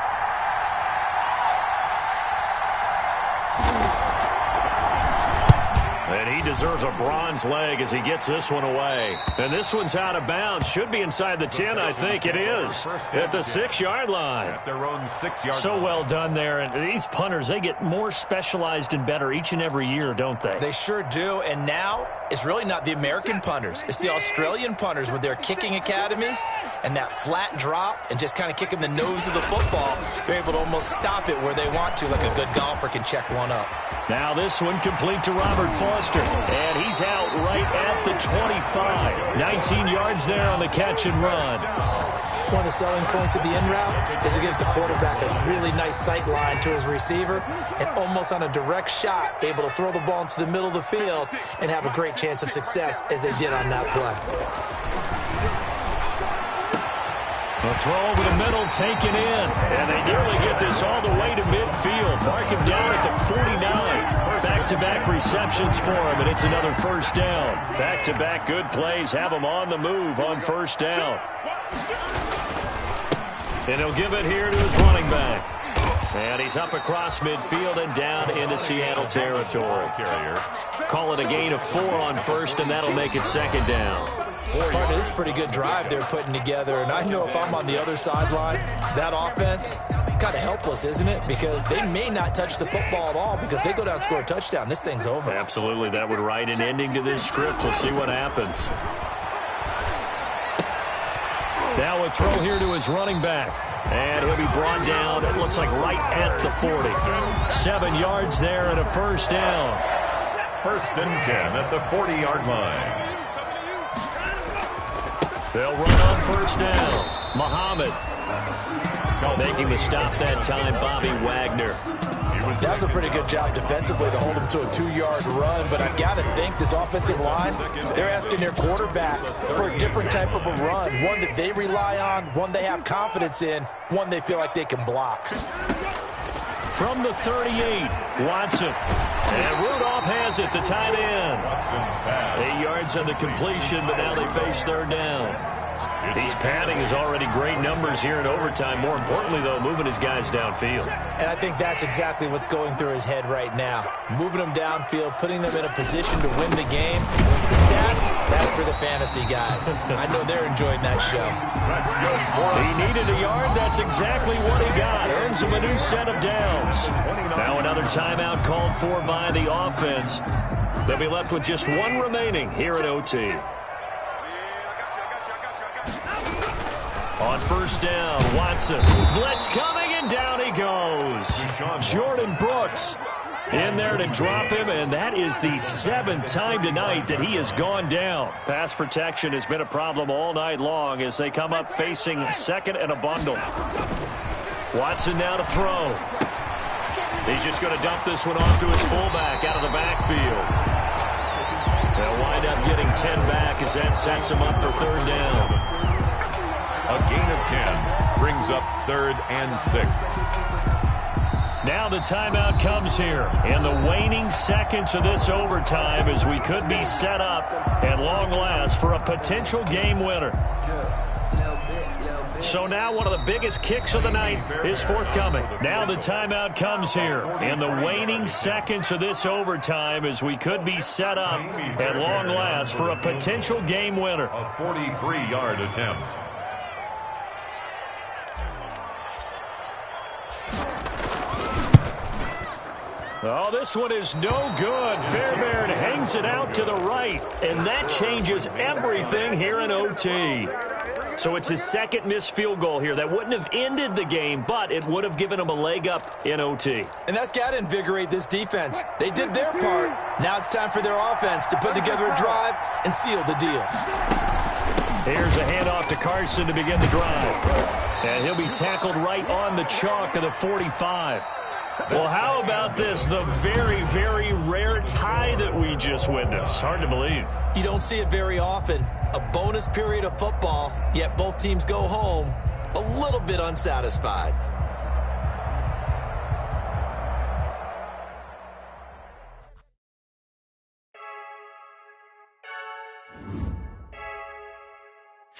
And he deserves a bronze leg as he gets this one away. And this one's out of bounds. Should be inside the 10, I think it is. At the 6-yard line. At their own 6-yard so line. well done there. And these punters, they get more specialized and better each and every year, don't they? They sure do. And now it's really not the American punters. It's the Australian punters with their kicking academies and that flat drop and just kind of kicking the nose of the football. They're able to almost stop it where they want to, like a good golfer can check one up. Now this one complete to Robert Foster, and he's out right at the 25. 19 yards there on the catch and run. One of the selling points of the in route is it gives the quarterback a really nice sight line to his receiver and almost on a direct shot able to throw the ball into the middle of the field and have a great chance of success as they did on that play. The throw over the middle taken in, and they nearly get this all the way to midfield. Mark him down at the 49. Back-to-back receptions for him, and it's another first down. Back-to-back good plays have him on the move on first down. And he'll give it here to his running back. And he's up across midfield and down into Seattle territory. Call it a gain of 4 on first, and that'll make it second down. Partner, this is a pretty good drive they're putting together, and I know if I'm on the other sideline, that offense, kind of helpless, isn't it? Because they may not touch the football at all because if they go down and score a touchdown, this thing's over. Absolutely, that would write an ending to this script. We'll see what happens. Now a throw here to his running back. And he'll be brought down, it looks like right at the 40. 7 yards there and a first down. First and 10 at the 40-yard line. They'll run on first down. Muhammad making the stop that time, Bobby Wagner. That was a pretty good job defensively to hold him to a 2-yard run, but I've got to think this offensive line, they're asking their quarterback for a different type of a run, one that they rely on, one they have confidence in, one they feel like they can block. From the 38, Watson. And Rudolph has it, the tight end. 8 yards on the completion, but now they face third down. He's padding his already great numbers here in overtime. More importantly, though, moving his guys downfield. And I think that's exactly what's going through his head right now. Moving them downfield, putting them in a position to win the game. The stats, that's for the fantasy guys. I know they're enjoying that show. He needed a yard. That's exactly what he got. Earns him a new set of downs. Now another timeout called for by the offense. They'll be left with just one remaining here at OT. On first down, Watson. Blitz coming, and down he goes. Jordan Brooks in there to drop him, and that is the 7th time tonight that he has gone down. Pass protection has been a problem all night long as they come up facing second and a bundle. Watson now to throw. He's just going to dump this one off to his fullback out of the backfield. They'll wind up getting 10 back as that sets him up for third down. A gain of 10 brings up 3rd and 6. Now the timeout comes here in the waning seconds of this overtime as we could be set up at long last for a potential game winner. So now one of the biggest kicks of the night is forthcoming. Now the timeout comes here in the waning seconds of this overtime as we could be set up at long last for a potential game winner. A 43-yard attempt. Oh, this one is no good. Fairbairn hangs it out to the right, and that changes everything here in OT. So it's his second missed field goal here. That wouldn't have ended the game, but it would have given him a leg up in OT. And that's got to invigorate this defense. They did their part. Now it's time for their offense to put together a drive and seal the deal. Here's a handoff to Carson to begin the drive. And he'll be tackled right on the chalk of the 45. Well, how about this? The very, very rare tie that we just witnessed. Hard to believe. You don't see it very often. A bonus period of football, yet both teams go home a little bit unsatisfied.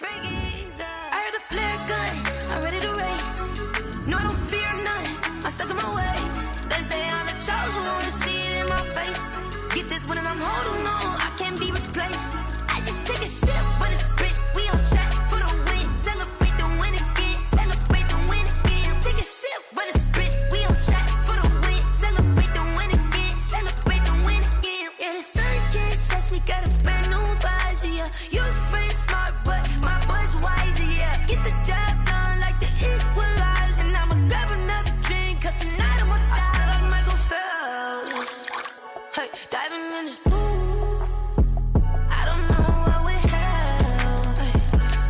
I heard a flare gun, I'm ready to race. No, I don't fear none, I'm stuck in my ways. They say I'm the chosen one, to see it in my face. Get this one and I'm holding on, I can't be replaced. I just take a sip, but it's split, we on track for the win. Celebrate the win again, celebrate the win again. Take a sip, but it's split, we on track for the win. Celebrate the win again, celebrate the win again. Yeah, the sun can't touch me, got a brand new visor, yeah. You're friend smart, but my bud's wiser, yeah. Get the job done like the equalizer. Now I'ma grab another drink, cause tonight I'ma die like Michael Phelps. Hey, diving in this pool, I don't know what would help. Hey,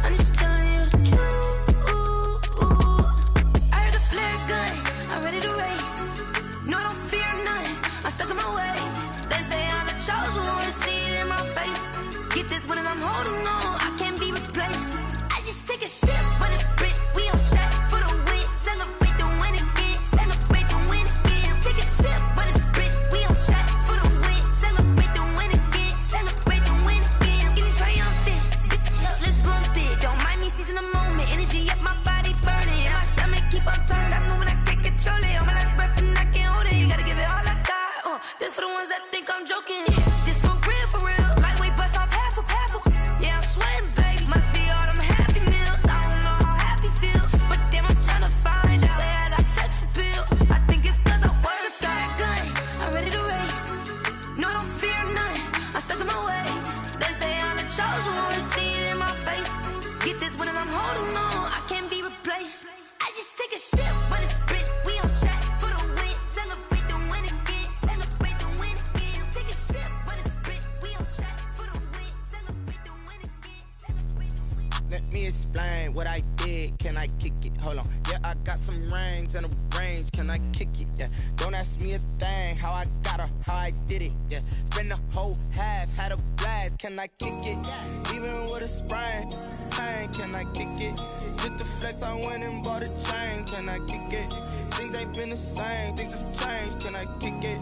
I'm just telling you the truth. I heard a flare gun, I'm ready to race. No, I don't fear none, I'm stuck in my ways. They say I'm the chosen one, to see it in my face. Get this one and I'm holding on, I can't be replaced. I just take a sip, but it's split, we on track for the win. Celebrate the win again, celebrate the win again. Take a sip, but it's split, we on track for the win. Celebrate the win again, celebrate the win again. Get it triumphant, let's bump it. Don't mind me seizing the moment, energy up my body burning. And my stomach keep on turning, stop moving, I can't control it. On my last breath and I can't hold it, you gotta give it all I got. This for the ones that think I'm joking. This for real, lightweight bust off half a. Yeah, I'm sweating, baby. Must be all them happy meals. I don't know how happy feels, but damn, I'm trying to find out. Say I got sex appeal. I think it's cause I wear a flag gun. I'm ready to race. No, I don't fear none. I'm stuck in my ways. They say I'm the chosen one, to see it in my face. Get this one and I'm holding on, I can't be replaced. I just take a sip, but it's split. We on track for the win. Celebrate the win again. Celebrate the win again. Take a sip, but it's split. We on track for the win. Celebrate the win again. Celebrate the win. Let me explain what I did. Can I kick it? Hold on. Yeah, I got some rings and a range. Can I kick it? Yeah. Don't ask me a thing. How I got her, how I did it. Yeah. Spend the whole half, had a blast. Can I kick it? Even with a sprain. Pain, can I kick it? Just to flex, I went and bought a chain. Can I kick it? Things ain't been the same. Things have changed. Can I kick it?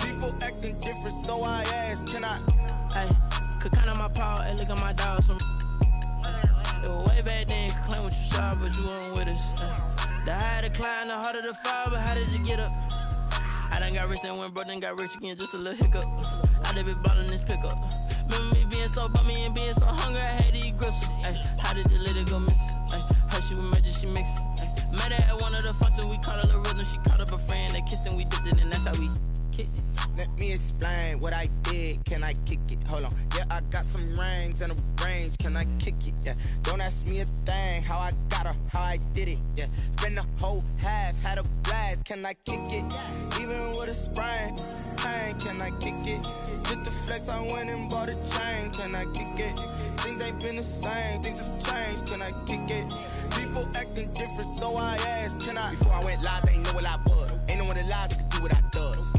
People acting different, so I ask. Can I? Hey, could count on my power, and look at my dogs from. It was way back then, could claim what you saw, but you weren't with us. The higher the climb, the harder the fall, but how did you get up? I done got rich and went broke, then got rich again, just a little hiccup. I done been ballin' this pickup. Remember me being so bummy and being so hungry, I had to eat gristle. Ay, how did the lady go miss? Ay, how she was magic, she mixed. Met her at one of the functions, we caught a little rhythm, she caught up a friend, they kissed and we dipped it, and that's how we kicked it. Let me explain what I did. Can I kick it? Hold on. Yeah, I got some rings and a range. Can I kick it? Yeah. Don't ask me a thing. How I got her, how I did it. Yeah. Spend the whole half, had a blast. Can I kick it? Even with a sprain. Pain, can I kick it? Just to flex, I went and bought a chain. Can I kick it? Things ain't been the same. Things have changed. Can I kick it? People acting different, so I asked. Can I? Before I went live, they ain't know what I was. Ain't no one alive that could do what I does.